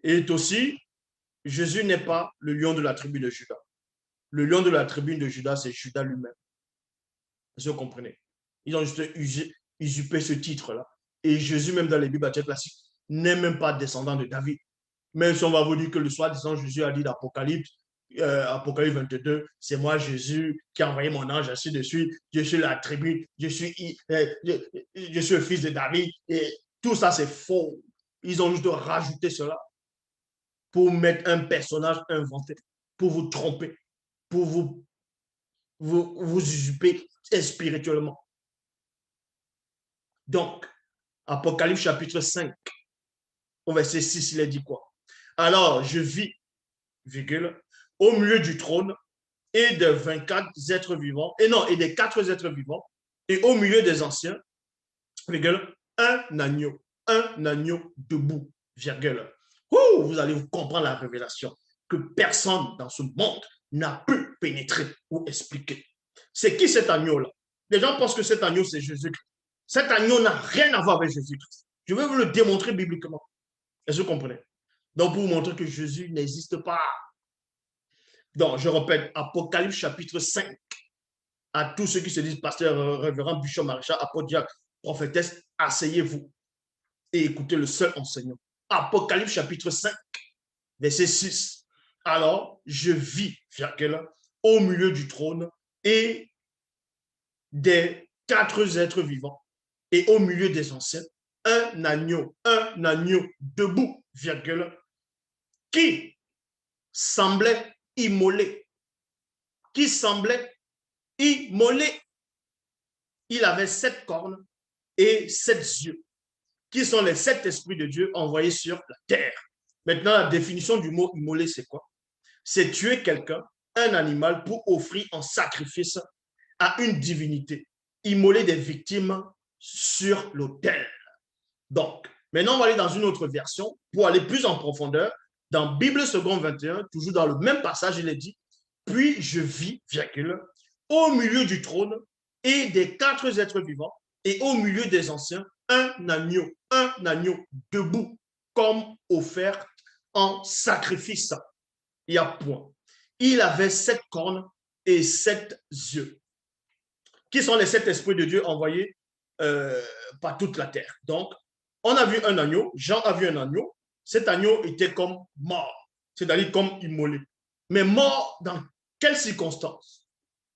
Et aussi, Jésus n'est pas le lion de la tribu de Judas. Le lion de la tribu de Judas, c'est Judas lui-même. Vous comprenez? Ils ont juste usurpé ce titre-là. Et Jésus, même dans les Bibles classiques, n'est même pas descendant de David. Même si on va vous dire que le soi-disant Jésus a dit d'Apocalypse, Apocalypse 22, c'est moi Jésus qui a envoyé mon ange, ainsi de suite, je suis la tribu, je suis le fils de David, et tout ça c'est faux. Ils ont juste rajouté cela pour mettre un personnage inventé, pour vous tromper, pour vous usurper spirituellement. Donc, Apocalypse chapitre 5, au verset 6, il est dit quoi? Alors, je vis, virgule, au milieu du trône et des 24 êtres vivants, et des 4 êtres vivants, et au milieu des anciens, virgule, un agneau debout, virgule. Ouh, vous allez vous comprendre la révélation que personne dans ce monde n'a pu pénétrer ou expliquer. C'est qui cet agneau-là? Les gens pensent que cet agneau, c'est Jésus-Christ. Cet agneau n'a rien à voir avec Jésus-Christ. Je vais vous le démontrer bibliquement. Est-ce que vous comprenez? Donc, pour vous montrer que Jésus n'existe pas. Donc, je répète, Apocalypse chapitre 5. À tous ceux qui se disent pasteur, révérend, bishop, maréchal, apôtre, diacre, prophétesse, asseyez-vous et écoutez le seul enseignant. Apocalypse chapitre 5, verset 6. Alors, je vis, au milieu du trône et des 4 êtres vivants et au milieu des anciens, un agneau debout, virgule, qui semblait immolé. Qui semblait immolé. Il avait 7 cornes et 7 yeux, qui sont les 7 esprits de Dieu envoyés sur la terre. Maintenant, la définition du mot immolé, c'est quoi? C'est tuer quelqu'un, un animal, pour offrir en sacrifice à une divinité. Immoler des victimes sur l'autel. Donc, maintenant, on va aller dans une autre version pour aller plus en profondeur. Dans Bible seconde 21, toujours dans le même passage, il est dit, puis je vis, virgule, au milieu du trône et des 4 êtres vivants et au milieu des anciens, un agneau debout, comme offert en sacrifice. Il y a point. Il avait 7 cornes et 7 yeux. Qui sont les 7 esprits de Dieu envoyés par toute la terre. Donc, on a vu un agneau, Jean a vu un agneau, cet agneau était comme mort, c'est-à-dire comme immolé. Mais mort dans quelles circonstances?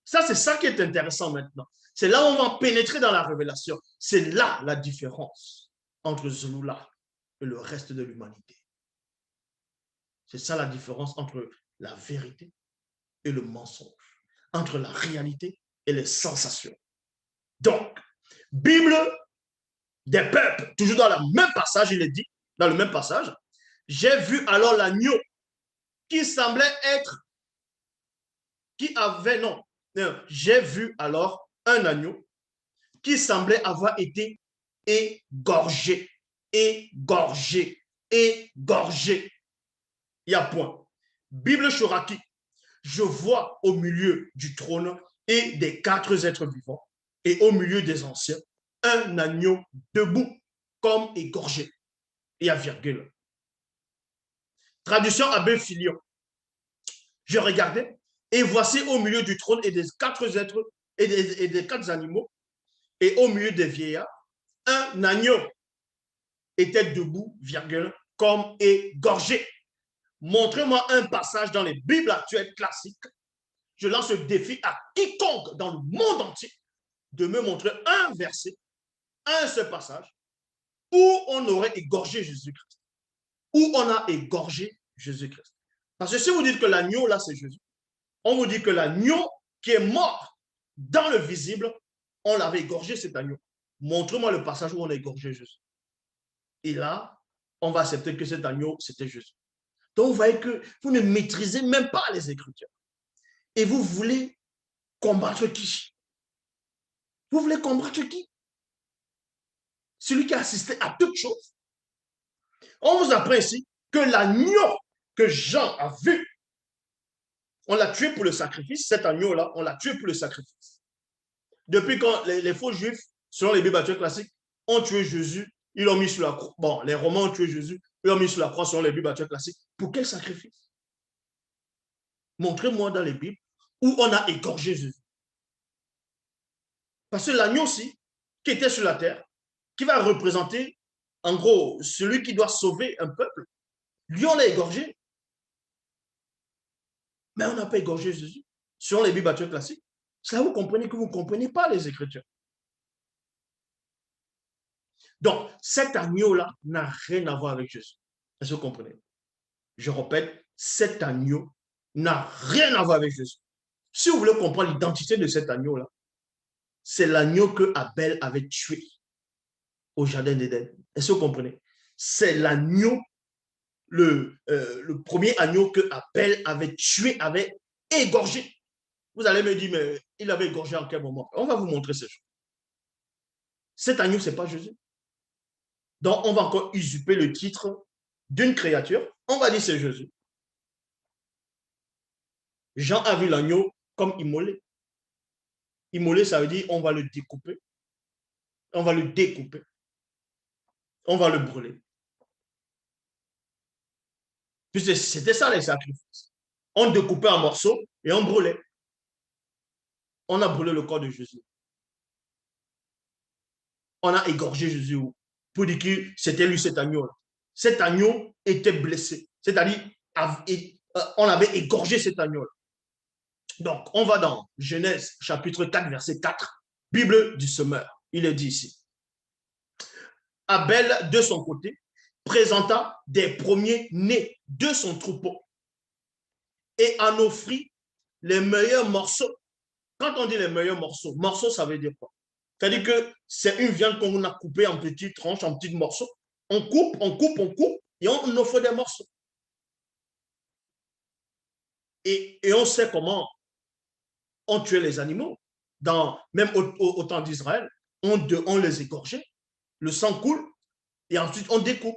Ça, c'est ça qui est intéressant maintenant. C'est là où on va pénétrer dans la révélation. C'est là la différence entre Zelula et le reste de l'humanité. C'est ça la différence entre la vérité et le mensonge, entre la réalité et les sensations. Donc, Bible des peuples, toujours dans le même passage, il est dit, dans le même passage, j'ai vu alors l'agneau qui semblait être, qui avait, non, j'ai vu alors un agneau qui semblait avoir été égorgé, égorgé, égorgé. Il y a point. Bible Shoraki, je vois au milieu du trône et des quatre êtres vivants et au milieu des anciens un agneau debout comme égorgé. Il y a virgule. Traduction Abbé Filion. Je regardais et voici au milieu du trône et des quatre êtres et des quatre animaux et au milieu des vieillards, un agneau était debout, virgule, comme égorgé. Montrez-moi un passage dans les Bibles actuelles classiques. Je lance le défi à quiconque dans le monde entier de me montrer un verset, un seul passage, où on aurait égorgé Jésus-Christ, où on a égorgé Jésus-Christ. Parce que si vous dites que l'agneau, là, c'est Jésus, on vous dit que l'agneau qui est mort dans le visible, on l'avait égorgé, cet agneau. Montre-moi le passage où on a égorgé Jésus. Et là, on va accepter que cet agneau, c'était Jésus. Donc, vous voyez que vous ne maîtrisez même pas les Écritures. Et vous voulez combattre qui? Vous voulez combattre qui? Celui qui a assisté à toutes choses. On vous apprend ici que l'agneau que Jean a vu, on l'a tué pour le sacrifice. Cet agneau-là, on l'a tué pour le sacrifice. Depuis quand les faux juifs, selon les Bibles classiques, ont tué Jésus, ils l'ont mis sur la croix. Bon, les Romains ont tué Jésus, ils l'ont mis sur la croix selon les Bibles classiques. Pour quel sacrifice? Montrez-moi dans les Bibles où on a égorgé Jésus. Parce que l'agneau aussi, qui était sur la terre, qui va représenter, en gros, celui qui doit sauver un peuple, lui, on l'a égorgé. Mais on n'a pas égorgé Jésus. Selon les Bibles classiques, ça vous comprenez que vous ne comprenez pas les Écritures. Donc, cet agneau-là n'a rien à voir avec Jésus. Est-ce que vous comprenez? Je répète, cet agneau n'a rien à voir avec Jésus. Si vous voulez comprendre l'identité de cet agneau-là, c'est l'agneau que Abel avait tué au jardin d'Éden. Est-ce que vous comprenez? C'est l'agneau, le premier agneau que Abel avait tué, avait égorgé. Vous allez me dire, mais il avait égorgé en quel moment? On va vous montrer ces choses. Cet agneau, ce n'est pas Jésus. Donc, on va encore usurper le titre d'une créature. On va dire c'est Jésus. Jean a vu l'agneau comme immolé. Immolé, ça veut dire on va le découper. On va le découper. On va le brûler. Puisque c'était ça les sacrifices. On découpait en morceaux et on brûlait. On a brûlé le corps de Jésus. On a égorgé Jésus pour dire que c'était lui cet agneau-là. Cet agneau était blessé. C'est-à-dire, on avait égorgé cet agneau-là. Donc, on va dans Genèse chapitre 4, verset 4, Bible du semeur. Il est dit ici. Abel, de son côté, présenta des premiers-nés de son troupeau et en offrit les meilleurs morceaux. Quand on dit les meilleurs morceaux, morceaux, ça veut dire quoi? C'est-à-dire que c'est une viande qu'on a coupée en petites tranches, en petits morceaux. On coupe, on coupe, on coupe, et on offre des morceaux. Et on sait comment on tuait les animaux. Même au temps d'Israël, on les égorgeait, le sang coule, et ensuite on découpe.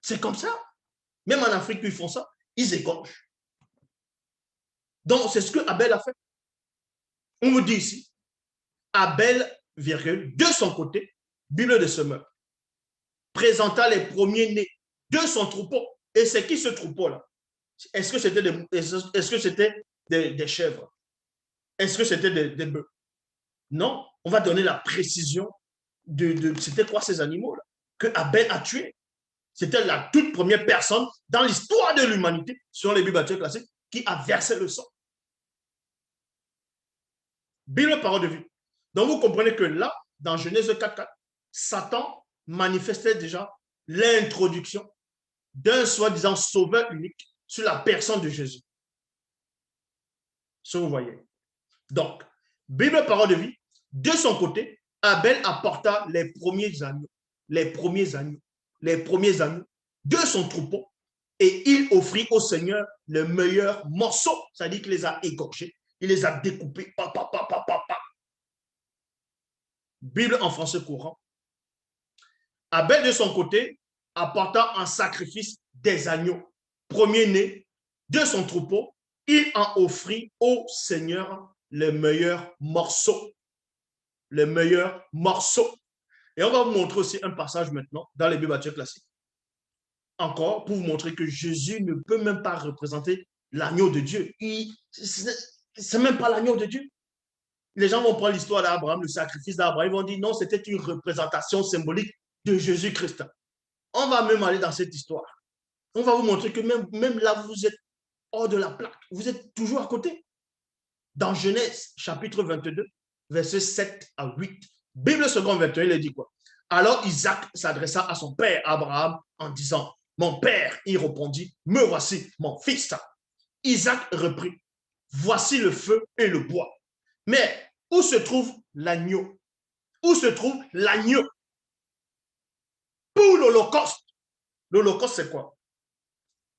C'est comme ça. Même en Afrique, ils font ça. Ils égorgent. Donc, c'est ce que Abel a fait. On vous dit ici, Abel, virgule, de son côté, Bible de semeur, présenta les premiers-nés de son troupeau. Et c'est qui ce troupeau-là? Est-ce que c'était des chèvres? Est-ce que c'était des bœufs? Non, on va donner la précision de c'était quoi ces animaux-là que Abel a tués. C'était la toute première personne dans l'histoire de l'humanité, selon les Bibles classiques, qui a versé le sang. Bible parole de vie. Donc vous comprenez que là, dans Genèse 4, Satan manifestait déjà l'introduction d'un soi-disant sauveur unique sur la personne de Jésus. Ce que vous voyez. Donc, Bible parole de vie, de son côté, Abel apporta les premiers agneaux, les premiers agneaux, les premiers agneaux de son troupeau et il offrit au Seigneur le meilleur morceau, c'est-à-dire qu'il les a égorgés, il les a découpés. Pa, pa, pa, pa, pa, pa. Bible en français courant. Abel, de son côté, apporta en sacrifice des agneaux, premier-né de son troupeau, il en offrit au Seigneur le meilleur morceau. Le meilleur morceau. Et on va vous montrer aussi un passage maintenant dans les Bibles classiques. Encore pour vous montrer que Jésus ne peut même pas représenter l'agneau de Dieu. C'est même pas l'agneau de Dieu. Les gens vont prendre l'histoire d'Abraham, le sacrifice d'Abraham, ils vont dire non, c'était une représentation symbolique de Jésus-Christ. On va même aller dans cette histoire. On va vous montrer que même là, vous êtes hors de la plaque. Vous êtes toujours à côté. Dans Genèse, chapitre 22, versets 7 à 8, Bible seconde 21, il dit quoi? Alors Isaac s'adressa à son père Abraham en disant, mon père, il répondit, me voici, mon fils. Isaac reprit, voici le feu et le bois. Mais où se trouve l'agneau? Où se trouve l'agneau? Pour l'Holocauste. L'Holocauste, c'est quoi?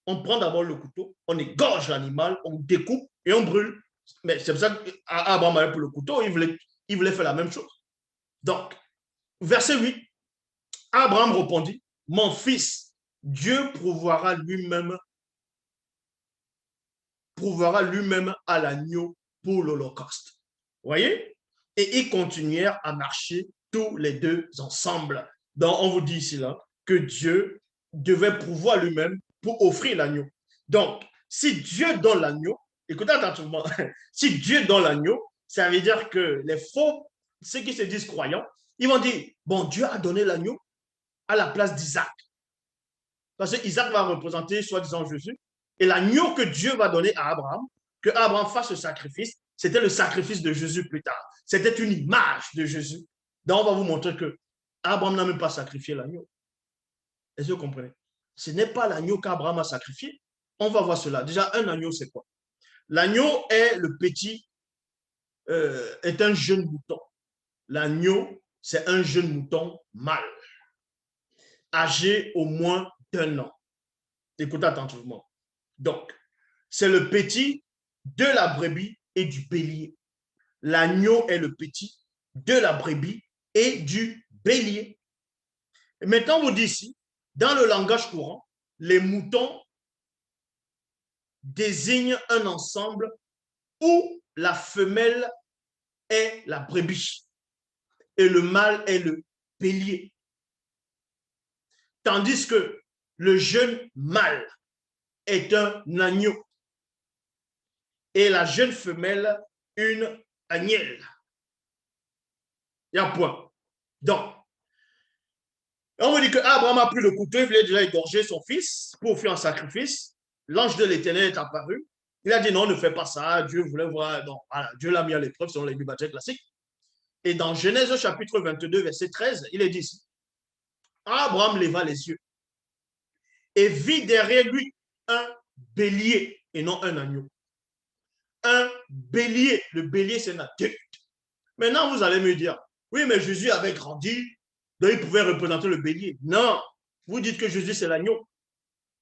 On prend d'abord le couteau, on égorge l'animal, on découpe et on brûle. Mais c'est pour ça qu'Abraham avait pour le couteau, il voulait faire la même chose. Donc, verset 8, Abraham répondit, mon fils, Dieu prouvera lui-même à l'agneau pour l'Holocauste. Vous voyez? Et ils continuèrent à marcher tous les deux ensemble. Donc, on vous dit ici là que Dieu devait pouvoir lui-même pour offrir l'agneau. Donc, si Dieu donne l'agneau, écoutez attentivement, si Dieu donne l'agneau, ça veut dire que les faux, ceux qui se disent croyants, ils vont dire, bon, Dieu a donné l'agneau à la place d'Isaac. Parce que Isaac va représenter soi-disant Jésus. Et l'agneau que Dieu va donner à Abraham, que Abraham fasse ce sacrifice, c'était le sacrifice de Jésus plus tard. C'était une image de Jésus. Donc, on va vous montrer que Abraham n'a même pas sacrifié l'agneau. Est-ce que vous comprenez? Ce n'est pas l'agneau qu'Abraham a sacrifié. On va voir cela. Déjà, un agneau, c'est quoi? L'agneau est le petit, est un jeune mouton. L'agneau, c'est un jeune mouton mâle, âgé au moins d'1 an. Écoutez attentivement. Donc, c'est le petit de la brebis et du bélier. L'agneau est le petit de la brebis et du bélier. Et maintenant, on vous dit ici, dans le langage courant, les moutons désignent un ensemble où la femelle est la brebis et le mâle est le bélier. Tandis que le jeune mâle est un agneau et la jeune femelle une agnelle. Il y a un point. Donc, on me dit qu'Abraham a pris le couteau, il voulait déjà égorger son fils pour faire un sacrifice. L'ange de l'Éternel est apparu. Il a dit non, ne fais pas ça. Dieu voulait voir. Non, voilà, Dieu l'a mis à l'épreuve selon les Bibles classiques. Et dans Genèse chapitre 22, verset 13, il est dit ici, Abraham leva les yeux et vit derrière lui un bélier et non un agneau. Un bélier. Le bélier, c'est un adulte. Maintenant, vous allez me dire, oui, mais Jésus avait grandi, donc il pouvait représenter le bélier. Non, vous dites que Jésus, c'est l'agneau.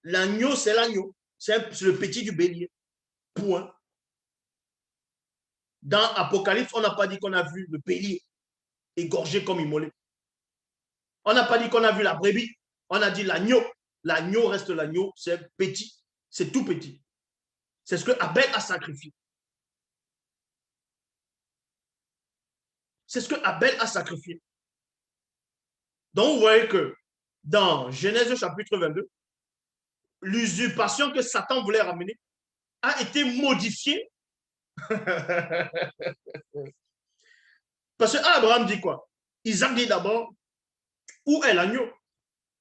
L'agneau, c'est l'agneau. C'est le petit du bélier. Point. Dans Apocalypse, on n'a pas dit qu'on a vu le bélier égorgé comme immolé. On n'a pas dit qu'on a vu la brebis. On a dit l'agneau. L'agneau reste l'agneau, c'est petit. C'est tout petit. C'est ce que Abel a sacrifié. C'est ce que Abel a sacrifié. Donc, vous voyez que dans Genèse chapitre 22, l'usurpation que Satan voulait ramener a été modifiée. Parce que Abraham dit quoi? Isaac dit d'abord, où est l'agneau?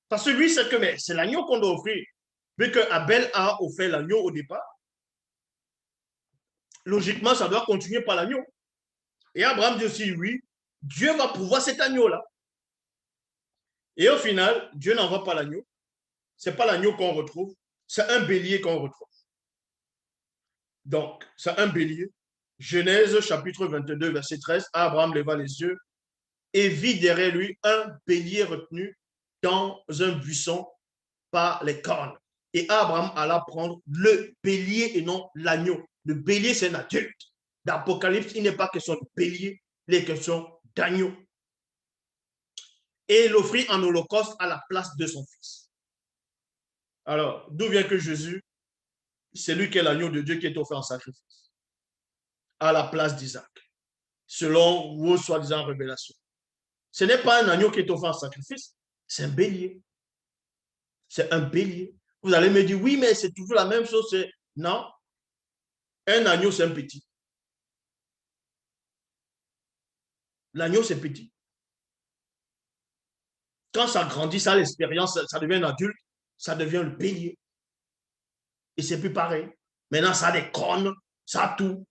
Parce que lui, c'est l'agneau qu'on doit offrir. Vu que Abel a offert l'agneau au départ, logiquement, ça doit continuer par l'agneau. Et Abraham dit aussi, oui, Dieu va pouvoir cet agneau-là. Et au final, Dieu n'envoie pas l'agneau. Ce n'est pas l'agneau qu'on retrouve, c'est un bélier qu'on retrouve. Donc, c'est un bélier. Genèse chapitre 22, verset 13. Abraham leva les yeux et vit derrière lui un bélier retenu dans un buisson par les cornes. Et Abraham alla prendre le bélier et non l'agneau. Le bélier, c'est un adulte. D'Apocalypse, il n'est pas question de bélier, il est question d'agneau. Et l'offrit en holocauste à la place de son fils. Alors, d'où vient que Jésus, c'est lui qui est l'agneau de Dieu qui est offert en sacrifice à la place d'Isaac, selon vos soi-disant révélations. Ce n'est pas un agneau qui est offert en sacrifice, c'est un bélier. C'est un bélier. Vous allez me dire, oui, mais c'est toujours la même chose. Non, un agneau, c'est un petit. L'agneau, c'est petit. Quand ça grandit, ça a l'expérience, ça devient un adulte, ça devient le bélier. Et c'est plus pareil. Maintenant, ça a des cornes, ça a tout.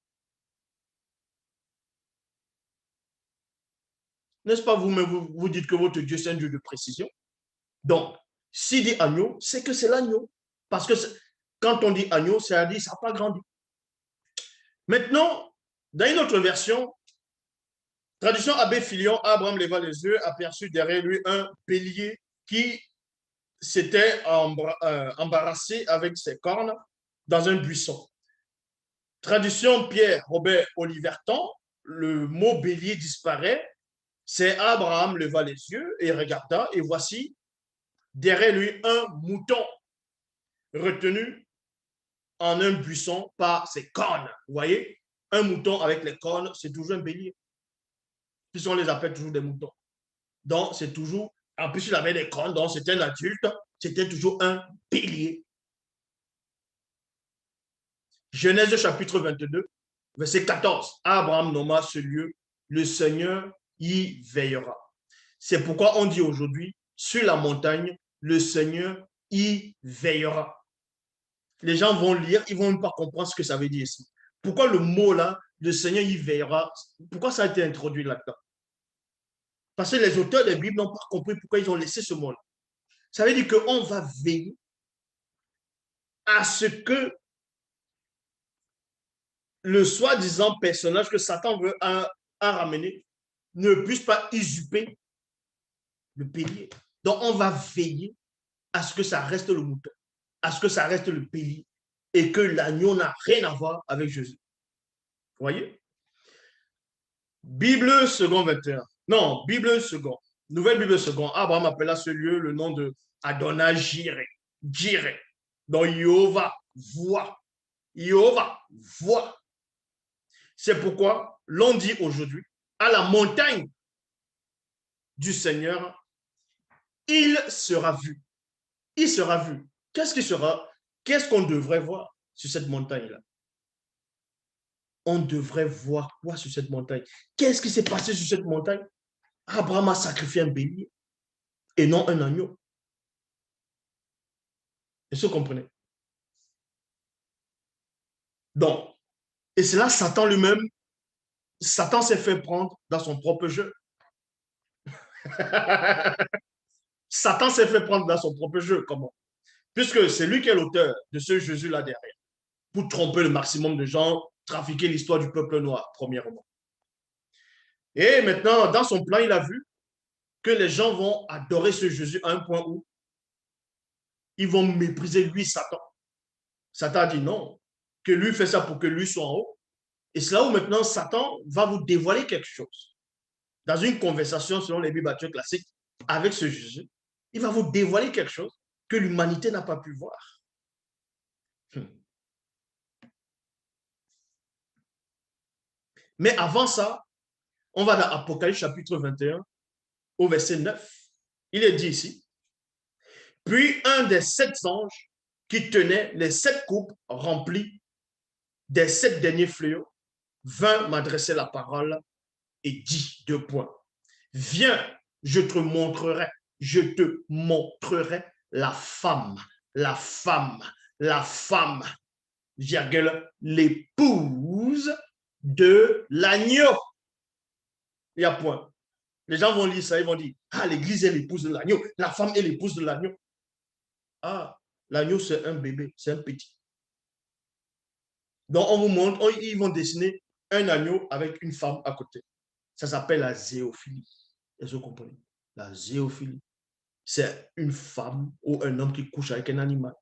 N'est-ce pas vous-même, vous dites que votre Dieu, c'est un Dieu de précision. Donc, s'il dit agneau, c'est que c'est l'agneau. Parce que quand on dit agneau, c'est-à-dire ça n'a pas grandi. Maintenant, dans une autre version, traduction Abbé Filion, Abraham leva les yeux, aperçut derrière lui un bélier qui s'était embarrassé avec ses cornes dans un buisson. Traduction Pierre Robert Oliverton, le mot bélier disparaît. C'est Abraham leva les yeux et regarda, et voici derrière lui un mouton retenu en un buisson par ses cornes. Vous voyez, un mouton avec les cornes, c'est toujours un bélier. Puisqu'on les appelle toujours des moutons. Donc, c'est toujours, en plus, il avait des cornes, donc c'était un adulte, c'était toujours un bélier. Genèse chapitre 22, verset 14. Abraham nomma ce lieu, le Seigneur y veillera. C'est pourquoi on dit aujourd'hui, sur la montagne, le Seigneur y veillera. Les gens vont lire, ils ne vont pas comprendre ce que ça veut dire ici. Pourquoi le mot là, le Seigneur y veillera, pourquoi ça a été introduit là-dedans? Parce que les auteurs des Bibles n'ont pas compris pourquoi ils ont laissé ce mot là. Ça veut dire qu'on va veiller à ce que le soi-disant personnage que Satan veut ramener ne puisse pas usurper le bélier. Donc, on va veiller à ce que ça reste le mouton, à ce que ça reste le bélier et que l'agneau n'a rien à voir avec Jésus. Vous voyez? Bible second 21. Non, Bible second. Nouvelle Bible second. Abraham appela ce lieu le nom de Adonai Jireh. Jireh. Donc, Jéhovah voit. Jéhovah voit. C'est pourquoi l'on dit aujourd'hui, à la montagne du Seigneur, il sera vu. Il sera vu. Qu'est-ce qui sera? Qu'est-ce qu'on devrait voir sur cette montagne-là? On devrait voir quoi sur cette montagne? Qu'est-ce qui s'est passé sur cette montagne? Abraham a sacrifié un bélier et non un agneau. Est-ce que vous comprenez? Donc, et c'est là Satan lui-même, Satan s'est fait prendre dans son propre jeu. Satan s'est fait prendre dans son propre jeu. Comment? Puisque c'est lui qui est l'auteur de ce Jésus-là derrière, pour tromper le maximum de gens, trafiquer l'histoire du peuple noir, premièrement. Et maintenant, dans son plan, il a vu que les gens vont adorer ce Jésus à un point où ils vont mépriser lui, Satan. Satan a dit non, que lui fait ça pour que lui soit en haut. Et c'est là où maintenant Satan va vous dévoiler quelque chose. Dans une conversation selon les Bibles classiques avec ce Jésus, il va vous dévoiler quelque chose que l'humanité n'a pas pu voir. Mais avant ça, on va dans Apocalypse chapitre 21 au verset 9. Il est dit ici, puis un des 7 anges qui tenait les 7 coupes remplies des 7 derniers fléaux vint m'adresser la parole et dit 2 points. Viens, je te montrerai la femme, l'épouse de l'agneau. Il y a point. Les gens vont lire ça, ils vont dire, ah, l'église est l'épouse de l'agneau, la femme est l'épouse de l'agneau. Ah, l'agneau, c'est un bébé, c'est un petit. Donc, on vous montre, ils vont dessiner un agneau avec une femme à côté. Ça s'appelle la zéophilie. Est-ce que vous comprenez? La zéophilie. C'est une femme ou un homme qui couche avec un animal.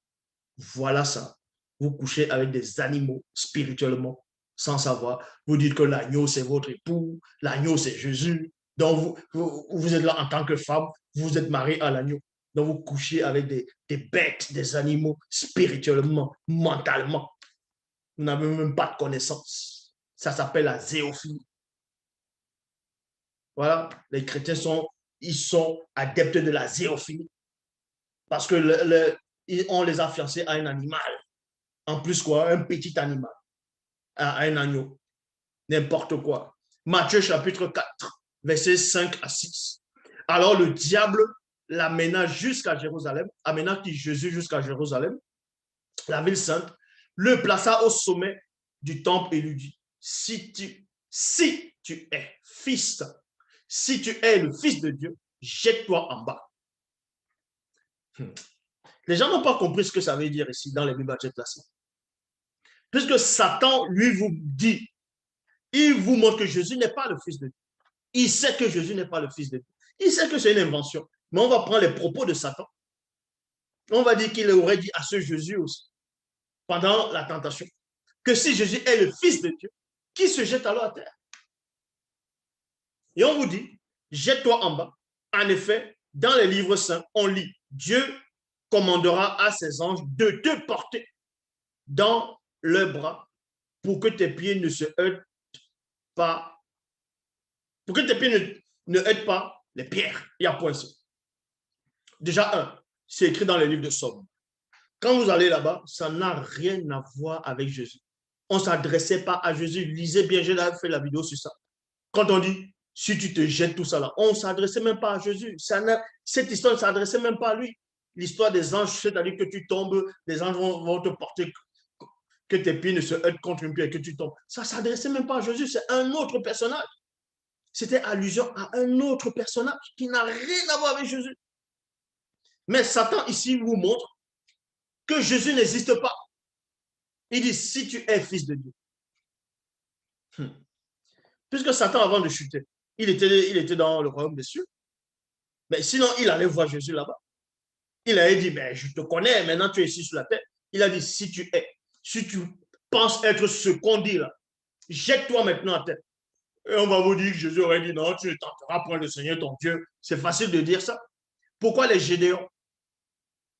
Voilà ça. Vous couchez avec des animaux spirituellement, sans savoir. Vous dites que l'agneau, c'est votre époux, l'agneau, c'est Jésus. Donc, vous êtes là en tant que femme, vous êtes marié à l'agneau. Donc, vous couchez avec des bêtes, des animaux, spirituellement, mentalement. Vous n'avez même pas de connaissance. Ça s'appelle la zéophilie. Voilà, les chrétiens ils sont adeptes de la zéophilie parce que on les a fiancés à un animal. En plus, quoi, un petit animal, à un agneau, n'importe quoi. Matthieu chapitre 4, versets 5 à 6. Alors le diable l'amena jusqu'à Jérusalem, amena Jésus jusqu'à Jérusalem, la ville sainte, le plaça au sommet du temple et lui dit, si tu es fils, si tu es le fils de Dieu, jette-toi en bas. Les gens n'ont pas compris ce que ça veut dire ici dans les Bibles classiques. Puisque Satan, lui, vous dit, il vous montre que Jésus n'est pas le fils de Dieu. Il sait que Jésus n'est pas le fils de Dieu. Il sait que c'est une invention. Mais on va prendre les propos de Satan. On va dire qu'il aurait dit à ce Jésus aussi, pendant la tentation, que si Jésus est le fils de Dieu, qui se jette alors à terre? Et on vous dit, jette-toi en bas. En effet, dans les livres saints, on lit, Dieu commandera à ses anges de te porter dans leurs bras pour que tes pieds ne se heurtent pas, pour que tes pieds ne heurtent pas les pierres. Il y a point ça. Déjà, c'est écrit dans les livres de Somme. Quand vous allez là-bas, ça n'a rien à voir avec Jésus. On ne s'adressait pas à Jésus. Lisez bien, j'ai fait la vidéo sur ça. Quand on dit, si tu te jettes tout ça là, on ne s'adressait même pas à Jésus. Cette histoire ne s'adressait même pas à lui. L'histoire des anges, c'est-à-dire que tu tombes, les anges vont te porter, que tes pieds ne se heurtent contre une pierre et que tu tombes. Ça ne s'adressait même pas à Jésus, c'est un autre personnage. C'était allusion à un autre personnage qui n'a rien à voir avec Jésus. Mais Satan ici vous montre que Jésus n'existe pas. Il dit, si tu es fils de Dieu. Puisque Satan, avant de chuter, il était dans le royaume des cieux. Mais sinon, il allait voir Jésus là-bas. Il avait dit, ben, je te connais, maintenant tu es ici sur la terre. Il a dit, si tu penses être ce qu'on dit là, jette-toi maintenant à terre. Et on va vous dire que Jésus aurait dit, non, tu ne tenteras point le Seigneur ton Dieu. C'est facile de dire ça. Pourquoi les Gédéons?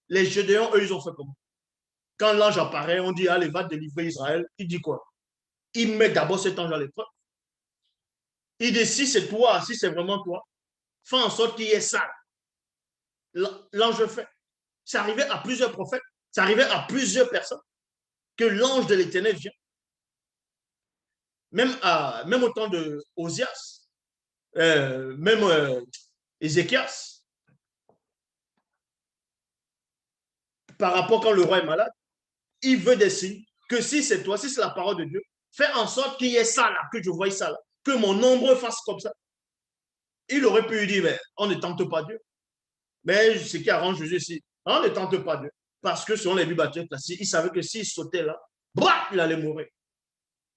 Les Gédéons, eux, ils ont fait comment? Quand l'ange apparaît, on dit, allez, va délivrer Israël. Il dit quoi? Il met d'abord cet ange à l'épreuve. Il dit, si c'est toi, si c'est vraiment toi, fais en sorte qu'il y ait ça. L'ange fait. C'est arrivé à plusieurs prophètes, c'est arrivé à plusieurs personnes que l'ange de l'Éternel vient. Même au temps de Osias, même Ézéchias, par rapport quand le roi est malade, il veut des signes que si c'est toi, si c'est la parole de Dieu, fais en sorte qu'il y ait ça là, que je voie ça là, que mon ombre fasse comme ça. Il aurait pu lui dire, mais on ne tente pas Dieu. Mais ce qui arrange Jésus ici, on ne tente pas Dieu. Parce que selon les Bibles classiques, il savait que s'il sautait là, bah, il allait mourir.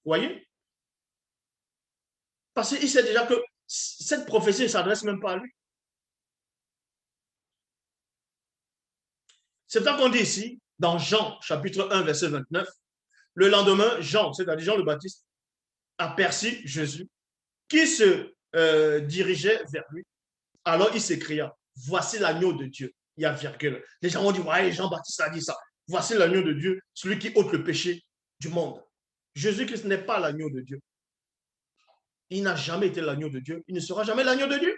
Vous voyez? Parce qu'il sait déjà que cette prophétie ne s'adresse même pas à lui. C'est ça qu'on dit ici, dans Jean, chapitre 1, verset 29. Le lendemain, Jean, c'est-à-dire Jean le Baptiste, aperçut Jésus qui se dirigeait vers lui. Alors il s'écria, voici l'agneau de Dieu. Il y a virgule. Les gens ont dit, ouais, Jean-Baptiste a dit ça. Voici l'agneau de Dieu, celui qui ôte le péché du monde. Jésus-Christ n'est pas l'agneau de Dieu. Il n'a jamais été l'agneau de Dieu. Il ne sera jamais l'agneau de Dieu.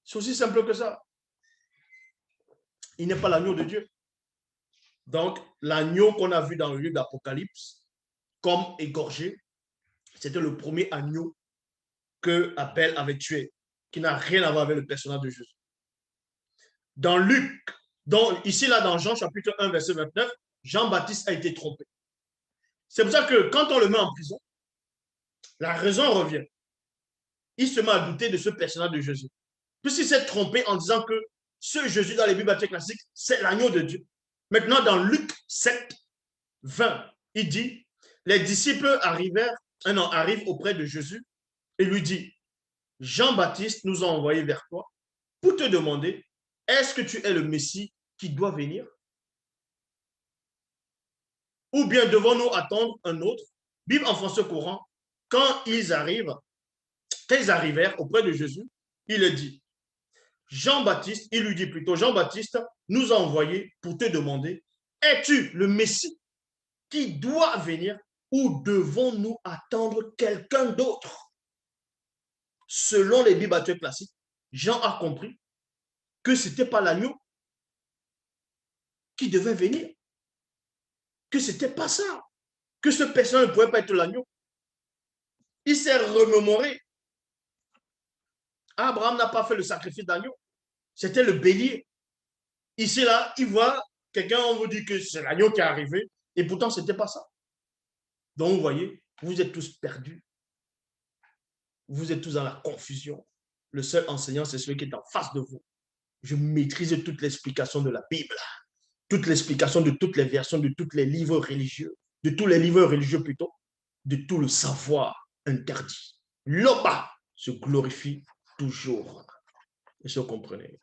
C'est aussi simple que ça. Il n'est pas l'agneau de Dieu. Donc, l'agneau qu'on a vu dans le livre d'Apocalypse, comme égorgé, c'était le premier agneau que Abel avait tué, qui n'a rien à voir avec le personnage de Jésus. Dans Luc, donc ici, là, dans Jean chapitre 1, verset 29, Jean-Baptiste a été trompé. C'est pour ça que quand on le met en prison, la raison revient. Il se met à douter de ce personnage de Jésus. Puisqu'il s'est trompé en disant que ce Jésus dans les Bibles classiques, c'est l'agneau de Dieu. Maintenant, dans Luc 7, 20, il dit, les disciples arrivent auprès de Jésus et lui dit, Jean-Baptiste nous a envoyés vers toi pour te demander, est-ce que tu es le Messie qui doit venir? Ou bien devons-nous attendre un autre? Bible en français courant, quand ils arrivèrent auprès de Jésus, il le dit, Jean-Baptiste, il lui dit plutôt, Jean-Baptiste nous a envoyés pour te demander, es-tu le Messie qui doit venir ou devons-nous attendre quelqu'un d'autre? Selon les Bibles actuelles classiques, Jean a compris que ce n'était pas l'agneau qui devait venir, que ce n'était pas ça, que ce personnage ne pouvait pas être l'agneau. Il s'est remémoré. Abraham n'a pas fait le sacrifice d'agneau, c'était le bélier. Ici, là, il voit quelqu'un, on vous dit que c'est l'agneau qui est arrivé, et pourtant, ce n'était pas ça. Donc, vous voyez, vous êtes tous perdus. Vous êtes tous dans la confusion. Le seul enseignant, c'est celui qui est en face de vous. Je maîtrise toute l'explication de la Bible, toute l'explication de toutes les versions, de tous les livres religieux, de tous les livres religieux plutôt, de tout le savoir interdit. L'Oba se glorifie toujours. Et vous comprenez.